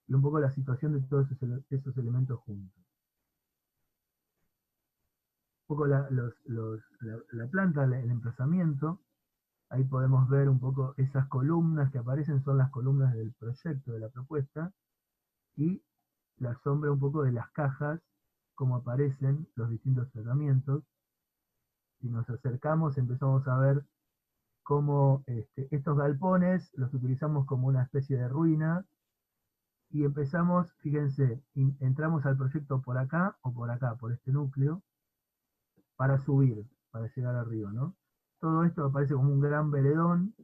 y un poco la situación de todos esos elementos juntos. Un poco la planta, el emplazamiento, ahí podemos ver un poco esas columnas que aparecen, son las columnas del proyecto, de la propuesta, y la sombra un poco de las cajas, cómo aparecen los distintos tratamientos. Si nos acercamos empezamos a ver cómo estos galpones los utilizamos como una especie de ruina, y empezamos, fíjense, entramos al proyecto por acá o por acá, por este núcleo, para subir, para llegar arriba, ¿no? Todo esto aparece como un gran veredón,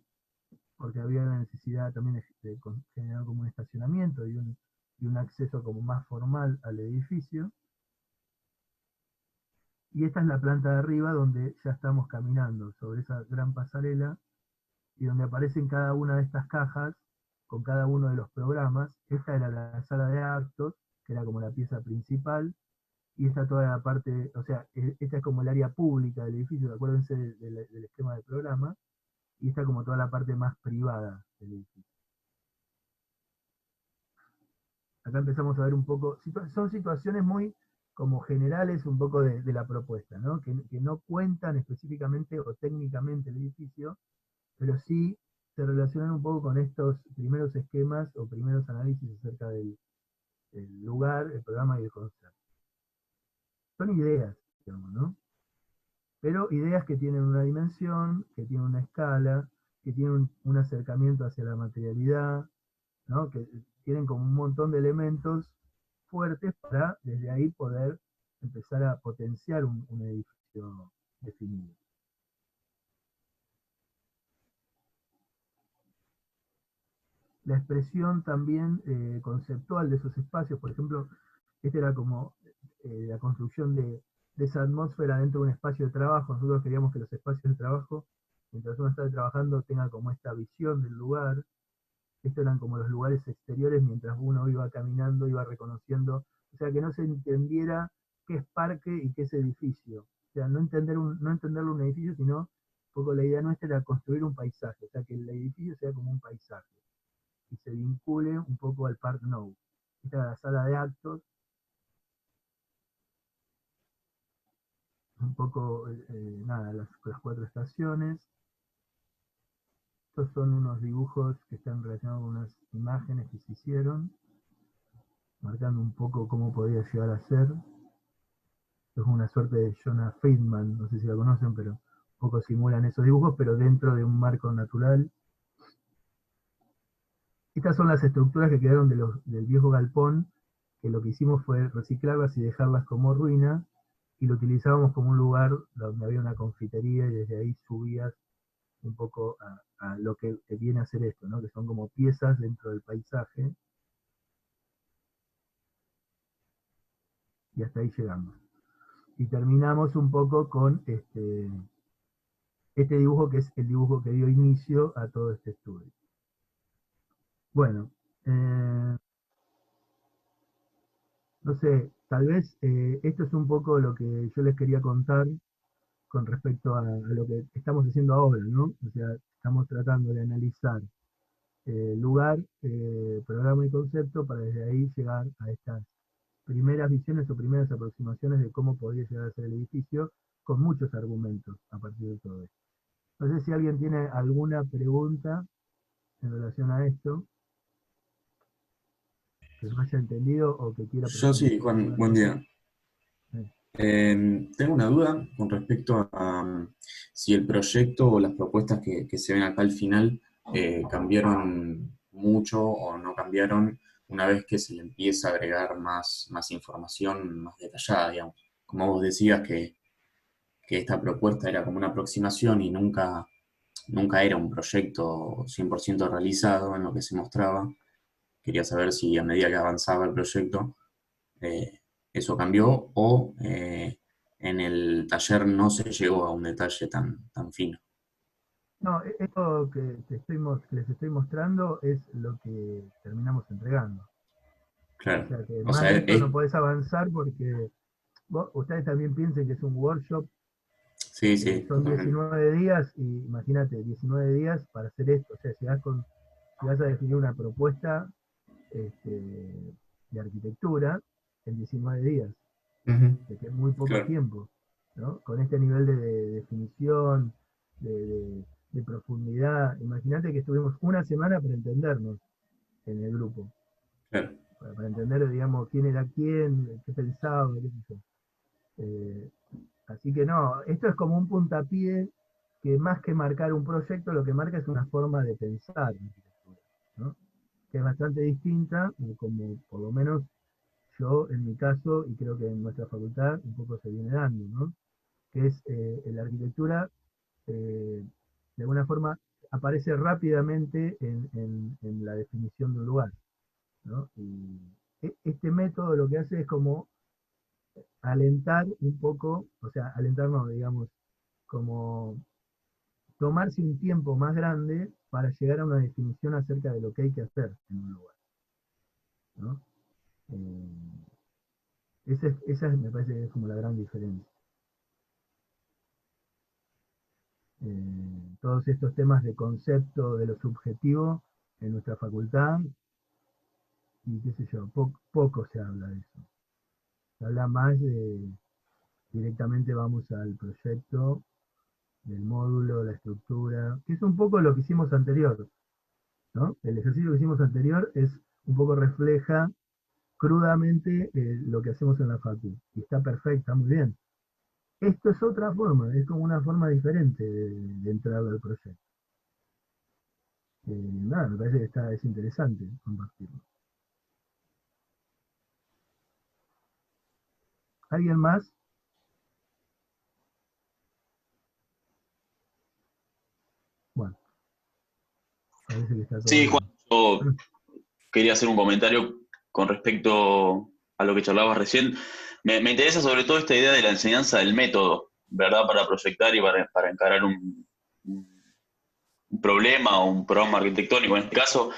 porque había la necesidad también de generar como un estacionamiento y un acceso como más formal al edificio. Y esta es la planta de arriba donde ya estamos caminando sobre esa gran pasarela, y donde aparecen cada una de estas cajas con cada uno de los programas. Esta era la sala de actos, que era como la pieza principal, y esta toda la parte, o sea, esta es como el área pública del edificio, acuérdense del esquema del programa, y esta como toda la parte más privada del edificio. Acá empezamos a ver un poco, son situaciones muy como generales un poco de la propuesta, ¿no? Que no cuentan específicamente o técnicamente el edificio, pero sí se relacionan un poco con estos primeros esquemas o primeros análisis acerca del lugar, el programa y el concepto. Son ideas, digamos, ¿no? Pero ideas que tienen una dimensión, que tienen una escala, que tienen un acercamiento hacia la materialidad, ¿no? Que tienen como un montón de elementos fuertes para desde ahí poder empezar a potenciar un edificio definido. La expresión también conceptual de esos espacios, por ejemplo, este era como la construcción de esa atmósfera dentro de un espacio de trabajo. Nosotros queríamos que los espacios de trabajo, mientras uno está trabajando, tenga como esta visión del lugar. Estos eran como los lugares exteriores mientras uno iba caminando, iba reconociendo, o sea, que no se entendiera qué es parque y qué es edificio. O sea, no entenderlo un edificio, sino un poco la idea nuestra era construir un paisaje, o sea, que el edificio sea como un paisaje y se vincule un poco al Park Nou. Esta era la sala de actos, un poco, nada, las cuatro estaciones. Estos son unos dibujos que están relacionados con unas imágenes que se hicieron, marcando un poco cómo podía llegar a ser. Es una suerte de Jonah Friedman, no sé si la conocen, pero un poco simulan esos dibujos, pero dentro de un marco natural. Estas son las estructuras que quedaron del viejo galpón, que lo que hicimos fue reciclarlas y dejarlas como ruina, y lo utilizábamos como un lugar donde había una confitería, y desde ahí subías un poco a lo que viene a ser esto, ¿no? Que son como piezas dentro del paisaje, y hasta ahí llegamos. Y terminamos un poco con este dibujo, que es el dibujo que dio inicio a todo este estudio. Bueno, no sé, tal vez esto es un poco lo que yo les quería contar con respecto a lo que estamos haciendo ahora, ¿no? O sea, estamos tratando de analizar lugar, programa y concepto para desde ahí llegar a estas primeras visiones o primeras aproximaciones de cómo podría llegar a ser el edificio, con muchos argumentos a partir de todo esto. No sé si alguien tiene alguna pregunta en relación a esto, que no haya entendido o que quiera Yo sí, profundizar en Juan, alguna buen cosa. día. Eh, Tengo una duda con respecto a si el proyecto o las propuestas que se ven acá al final cambiaron mucho o no cambiaron una vez que se le empieza a agregar más información más detallada, digamos. Como vos decías que esta propuesta era como una aproximación y nunca era un proyecto 100% realizado en lo que se mostraba. Quería saber si a medida que avanzaba el proyecto eso cambió o en el taller no se llegó a un detalle tan fino. No, esto que les estoy mostrando es lo que terminamos entregando. O Claro. sea que O más sea, de esto no podés avanzar porque ustedes también piensen que es un workshop, sí, sí, son totalmente. 19 días y imagínate, 19 días para hacer esto. O sea, si vas a definir una propuesta de arquitectura en 19 días, Ujú. que es muy poco Claro, tiempo, ¿no? Con este nivel de definición, de profundidad. Imagínate que estuvimos una semana para entendernos en el grupo, claro. para entender, digamos, quién era quién, qué pensaba, qué sé yo. Eh, Así que no, esto es como un puntapié que más que marcar un proyecto, lo que marca es una forma de pensar en arquitectura, ¿no? Que es bastante distinta, como por lo menos yo en mi caso, y creo que en nuestra facultad un poco se viene dando, ¿no? Que es la arquitectura, eh, de alguna forma, aparece rápidamente en la definición de un lugar, ¿no? Y este método lo que hace es como alentar un poco, o sea, alentarnos, digamos, como tomarse un tiempo más grande para llegar a una definición acerca de lo que hay que hacer en un lugar, ¿no? Esa me parece que es como la gran diferencia. Todos estos temas de concepto de lo subjetivo en nuestra facultad, y qué sé yo, poco se habla de eso. Se habla más de directamente vamos al proyecto, del módulo, la estructura, que es un poco lo que hicimos anterior, ¿no? El ejercicio que hicimos anterior es un poco refleja crudamente lo que hacemos en la facu. Y está perfecta, muy bien. Esto es otra forma, es como una forma diferente de entrar al proyecto. Nada, me parece que es interesante compartirlo. ¿Alguien más? Bueno, parece que está todo Sí, Juan, bien. yo quería hacer un comentario con respecto a lo que charlabas recién. Me interesa sobre todo esta idea de la enseñanza del método, ¿verdad? Para proyectar y para encarar un problema o un programa arquitectónico en este caso.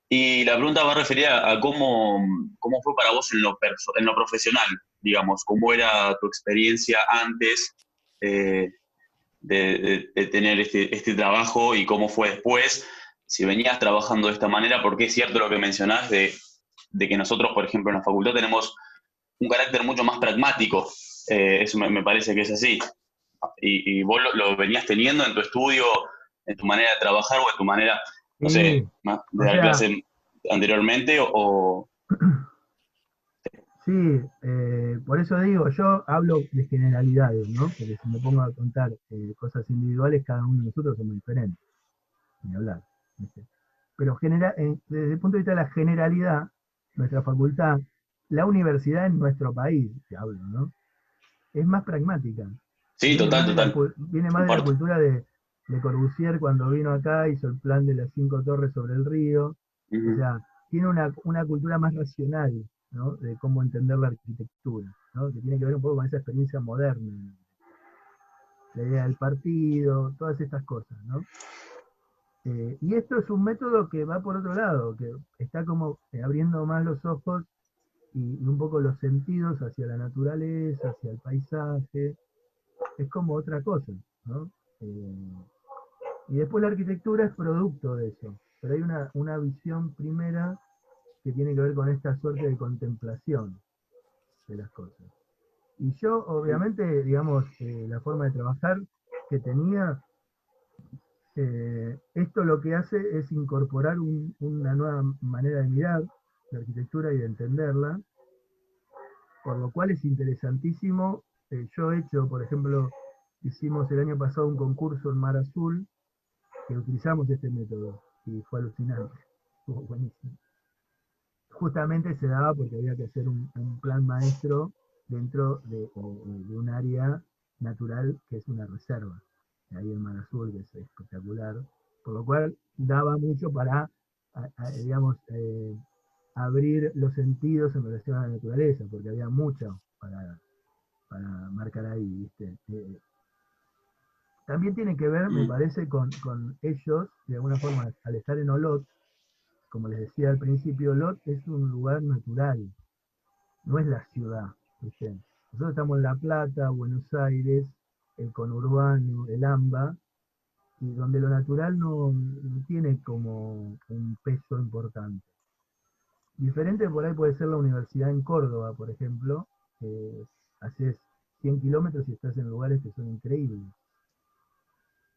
Y la pregunta va referida a cómo fue para vos en lo profesional, digamos, cómo era tu experiencia antes eh, de tener este trabajo y cómo fue después, si venías trabajando de esta manera, porque es cierto lo que mencionás de que nosotros, por ejemplo, en la facultad tenemos un carácter mucho más pragmático, eso me parece que es así, y vos lo venías teniendo en tu estudio, en tu manera de trabajar o en tu manera, no sé, Sí, de o dar sea, clase anteriormente o... sí, por eso digo, yo hablo de generalidades, ¿no? Porque si me pongo a contar cosas individuales, cada uno de nosotros somos diferentes, ni hablar. ¿Viste? Pero desde el punto de vista de la generalidad, nuestra facultad, la universidad en nuestro país, te hablo, ¿no? Es más pragmática. Sí, total, total, Viene más de la comparto. cultura de Corbusier cuando vino acá, hizo el plan de las 5 torres sobre el río. O Ujú. sea, tiene una cultura más racional, ¿no? De cómo entender la arquitectura, ¿no? Que tiene que ver un poco con esa experiencia moderna, la idea del partido, todas estas cosas, ¿no? Y esto es un método que va por otro lado, que está como abriendo más los ojos y un poco los sentidos hacia la naturaleza, hacia el paisaje, es como otra cosa, ¿no? Y después la arquitectura es producto de eso, pero hay una visión primera que tiene que ver con esta suerte de contemplación de las cosas. Y yo, obviamente, digamos, la forma de trabajar que tenía, esto lo que hace es incorporar una nueva manera de mirar la arquitectura y de entenderla, por lo cual es interesantísimo. Yo he hecho, por ejemplo, hicimos el año pasado un concurso en Mar Azul, que utilizamos este método, y fue alucinante, estuvo buenísimo. Justamente se daba porque había que hacer un plan maestro dentro de un área natural que es una reserva, ahí en Mar Azul, que es espectacular, por lo cual daba mucho para, digamos, abrir los sentidos en relación a la naturaleza, porque había mucho para marcar ahí, ¿viste? También tiene que ver, me parece, con ellos, de alguna forma, al estar en Olot, como les decía al principio, Olot es un lugar natural, no es la ciudad, ¿viste? Nosotros estamos en La Plata, Buenos Aires, el conurbano, el AMBA, y donde lo natural no tiene como un peso importante. Diferente por ahí puede ser la universidad en Córdoba, por ejemplo, haces 100 kilómetros y estás en lugares que son increíbles,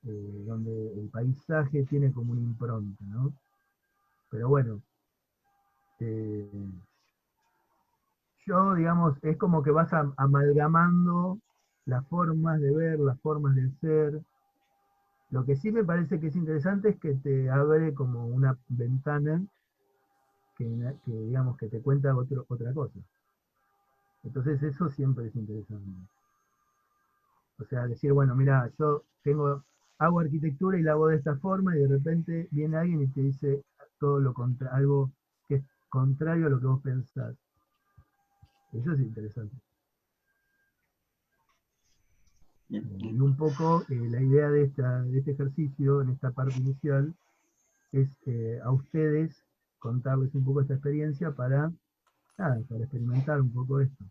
donde el paisaje tiene como una impronta, ¿no? Pero bueno, eh, yo, digamos, es como que vas amalgamando las formas de ver, las formas de ser. Lo que sí me parece que es interesante es que te abre como una ventana digamos, que te cuenta otra cosa. Entonces eso siempre es interesante. O sea, decir, bueno, mira, hago arquitectura y la hago de esta forma y de repente viene alguien y te dice todo lo contrario, algo que es contrario a lo que vos pensás. Eso es interesante. Y un poco la idea de este ejercicio, en esta parte inicial, es a ustedes contarles un poco esta experiencia para experimentar un poco esto.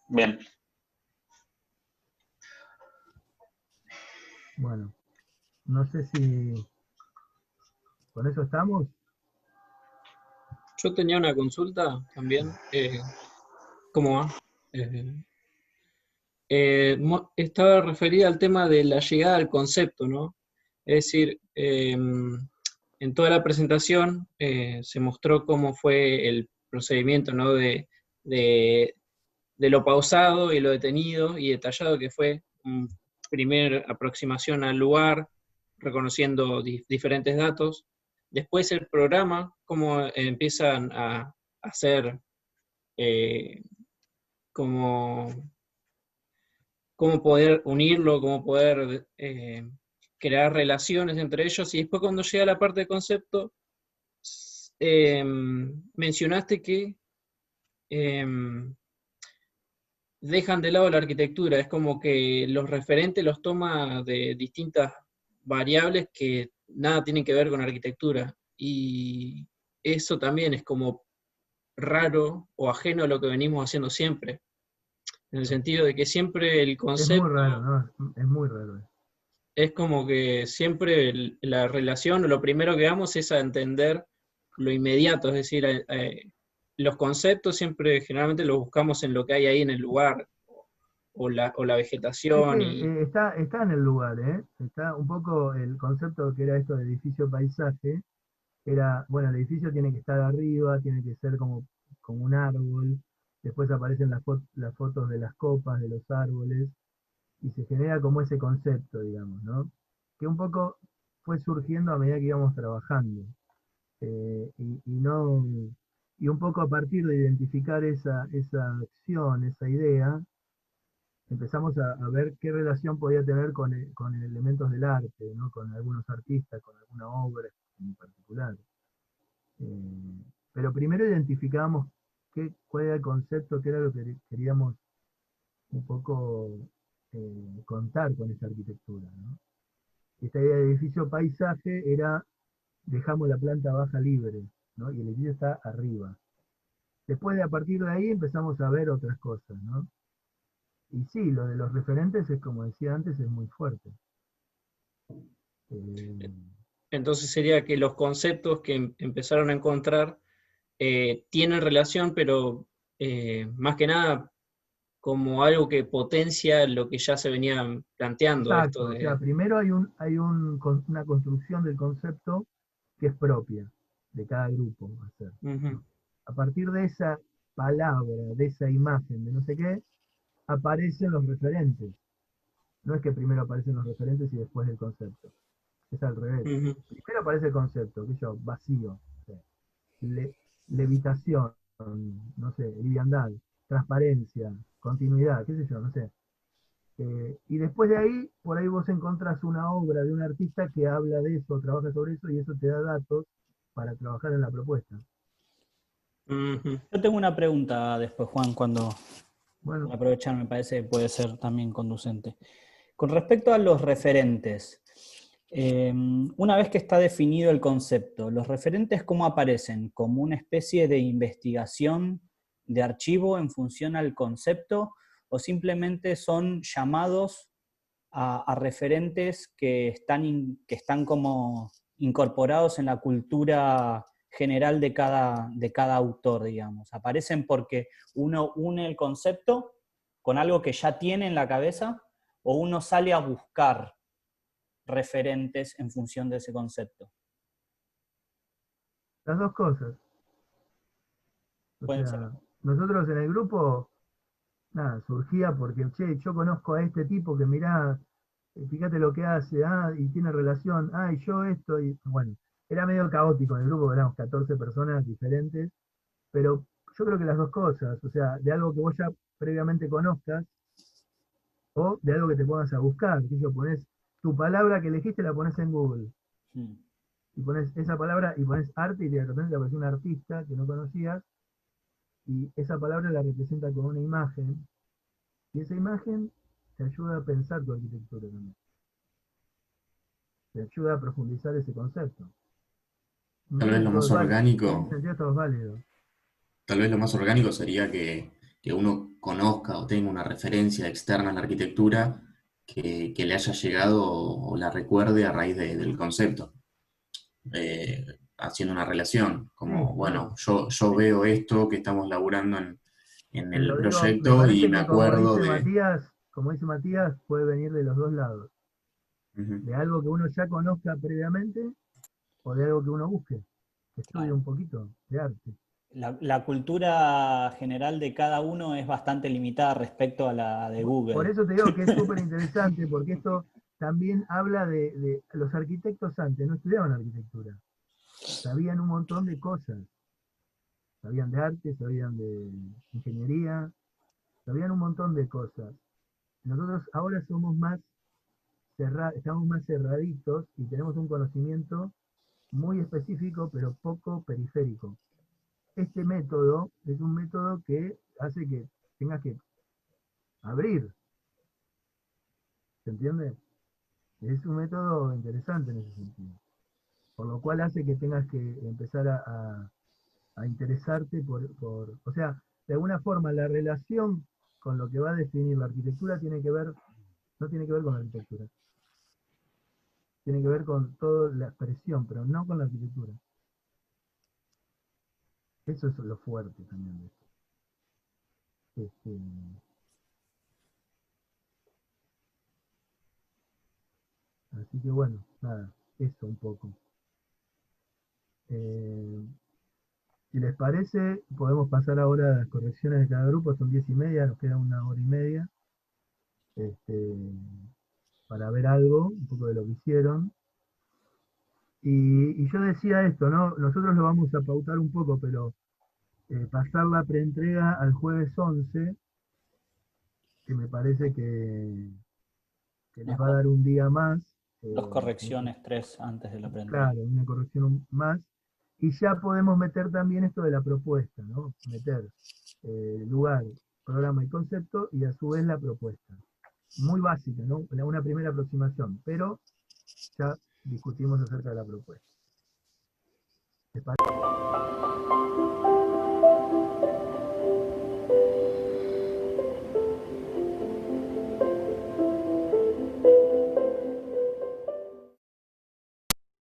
Bien. Bueno, no sé si con eso estamos. Yo tenía una consulta también. ¿Cómo va? Estaba referida al tema de la llegada al concepto, ¿no? Es decir, en toda la presentación se mostró cómo fue el procedimiento, ¿no? De lo pausado y lo detenido y detallado que fue una primera aproximación al lugar, reconociendo diferentes datos. Después el programa, cómo empiezan a hacer eh, como cómo poder unirlo, cómo poder crear relaciones entre ellos. Y después cuando llega la parte de concepto, mencionaste que eh, dejan de lado la arquitectura, es como que los referentes los toma de distintas variables que nada tienen que ver con arquitectura. Y eso también es como raro o ajeno a lo que venimos haciendo siempre, en el sentido de que siempre el Es muy concepto raro, ¿no? Es muy raro. es como que siempre la relación, o lo primero que damos es a entender lo inmediato, es decir, los conceptos siempre generalmente los buscamos en lo que hay ahí en el lugar, o la Es que vegetación, y está en el lugar, ¿eh? Está un poco el concepto que era esto de edificio-paisaje, era, bueno, el edificio tiene que estar arriba, tiene que ser como un árbol, después aparecen las fotos de las copas de los árboles, y se genera como ese concepto, digamos, ¿no? Que un poco fue surgiendo a medida que íbamos trabajando. No, y un poco a partir de identificar esa acción, esa idea, empezamos a ver qué relación podía tener con elementos del arte, ¿no? Con algunos artistas, con alguna obra en particular. Eh, pero primero identificábamos cuál era el concepto, qué era lo que queríamos un poco contar con esa arquitectura, ¿no? Esta idea de edificio paisaje era, dejamos la planta baja libre, ¿no? Y el edificio está arriba. Después, a partir de ahí, empezamos a ver otras cosas, ¿no? Y sí, lo de los referentes es, como decía antes, es muy fuerte. Entonces sería que los conceptos que empezaron a encontrar tienen relación, pero más que nada como algo que potencia lo que ya se venía planteando, Exacto, esto o sea, de... primero una construcción del concepto que es propia de cada grupo. Va a ser, Ujú, ¿no? A partir de esa palabra, de esa imagen, de no sé qué, aparecen los referentes. No es que primero aparecen los referentes y después el concepto. Es al revés. ujú. Primero aparece el concepto, que yo, vacío, o sea, le- levitación, no sé, liviandad, transparencia, continuidad, qué sé yo, no sé. Y después de ahí, por ahí vos encontrás una obra de un artista que habla de eso, trabaja sobre eso, y eso te da datos para trabajar en la propuesta. Ujú. Yo tengo una pregunta después, Juan, cuando Bueno, aprovechar me parece que puede ser también conducente. Con respecto a los referentes, una vez que está definido el concepto, ¿los referentes cómo aparecen? ¿Como una especie de investigación de archivo en función al concepto o simplemente son llamados a referentes que están como incorporados en la cultura general de cada autor, digamos? ¿Aparecen porque uno une el concepto con algo que ya tiene en la cabeza o uno sale a buscar referentes en función de ese concepto? las dos cosas. O Pueden ser. sea, nosotros en el grupo, nada, surgía porque, che, yo conozco a este tipo que mirá, fíjate lo que hace, y tiene relación, y yo esto, y bueno, era medio caótico en el grupo, éramos 14 personas diferentes, pero yo creo que las dos cosas, o sea, de algo que vos ya previamente conozcas, o de algo que te pongas a buscar, que yo pones tu palabra que elegiste, la pones en Google, Mm. y pones esa palabra y pones arte, y de repente te aparece un artista que no conocías, y esa palabra la representa con una imagen, y esa imagen te ayuda a pensar tu arquitectura también, te ayuda a profundizar ese concepto. Tal vez lo Todo más es válido, en ese orgánico, sentido todo es válido. tal vez lo más orgánico sería que uno conozca o tenga una referencia externa a la arquitectura que le haya llegado o la recuerde a raíz del concepto. Haciendo una relación, Sí, como, bueno, claro. yo veo esto que estamos laburando en el Pero digo, me proyecto y parece me que acuerdo de... Como dice Matías, puede venir de los dos lados. Ujú. De algo que uno ya conozca previamente o de algo que uno busque, que estudie Claro. un poquito de arte. La cultura general de cada uno es bastante limitada respecto a la de Por Google. eso te digo que es súper interesante, porque esto también habla de los arquitectos antes, no estudiaban arquitectura, sabían un montón de cosas, sabían de arte, sabían de ingeniería, sabían un montón de cosas. Nosotros ahora estamos más cerraditos y tenemos un conocimiento muy específico, pero poco periférico. Este método es un método que hace que tengas que abrir, ¿se entiende? Es un método interesante en ese sentido. Por lo cual hace que tengas que empezar a interesarte o sea, de alguna forma la relación con lo que va a definir la arquitectura no tiene que ver con la arquitectura, tiene que ver con toda la expresión, pero no con la arquitectura. Eso es lo fuerte también de esto. Este, así que bueno, nada, eso un poco. Eh, si les parece, podemos pasar ahora a las correcciones de cada grupo, son 10:30, nos queda 1 hora y media, este, para ver algo, un poco de lo que hicieron. Y yo decía esto, ¿no? Nosotros lo vamos a pautar un poco, pero pasar la preentrega al jueves 11, que me parece que les va a Dos dar un día más. correcciones, 3 antes de la preentrega. Claro, una corrección más. Y ya podemos meter también esto de la propuesta, ¿no? Meter lugar, programa y concepto y a su vez la propuesta. Muy básica, ¿no? Una primera aproximación, pero ya discutimos acerca de la propuesta. ¿Les parece?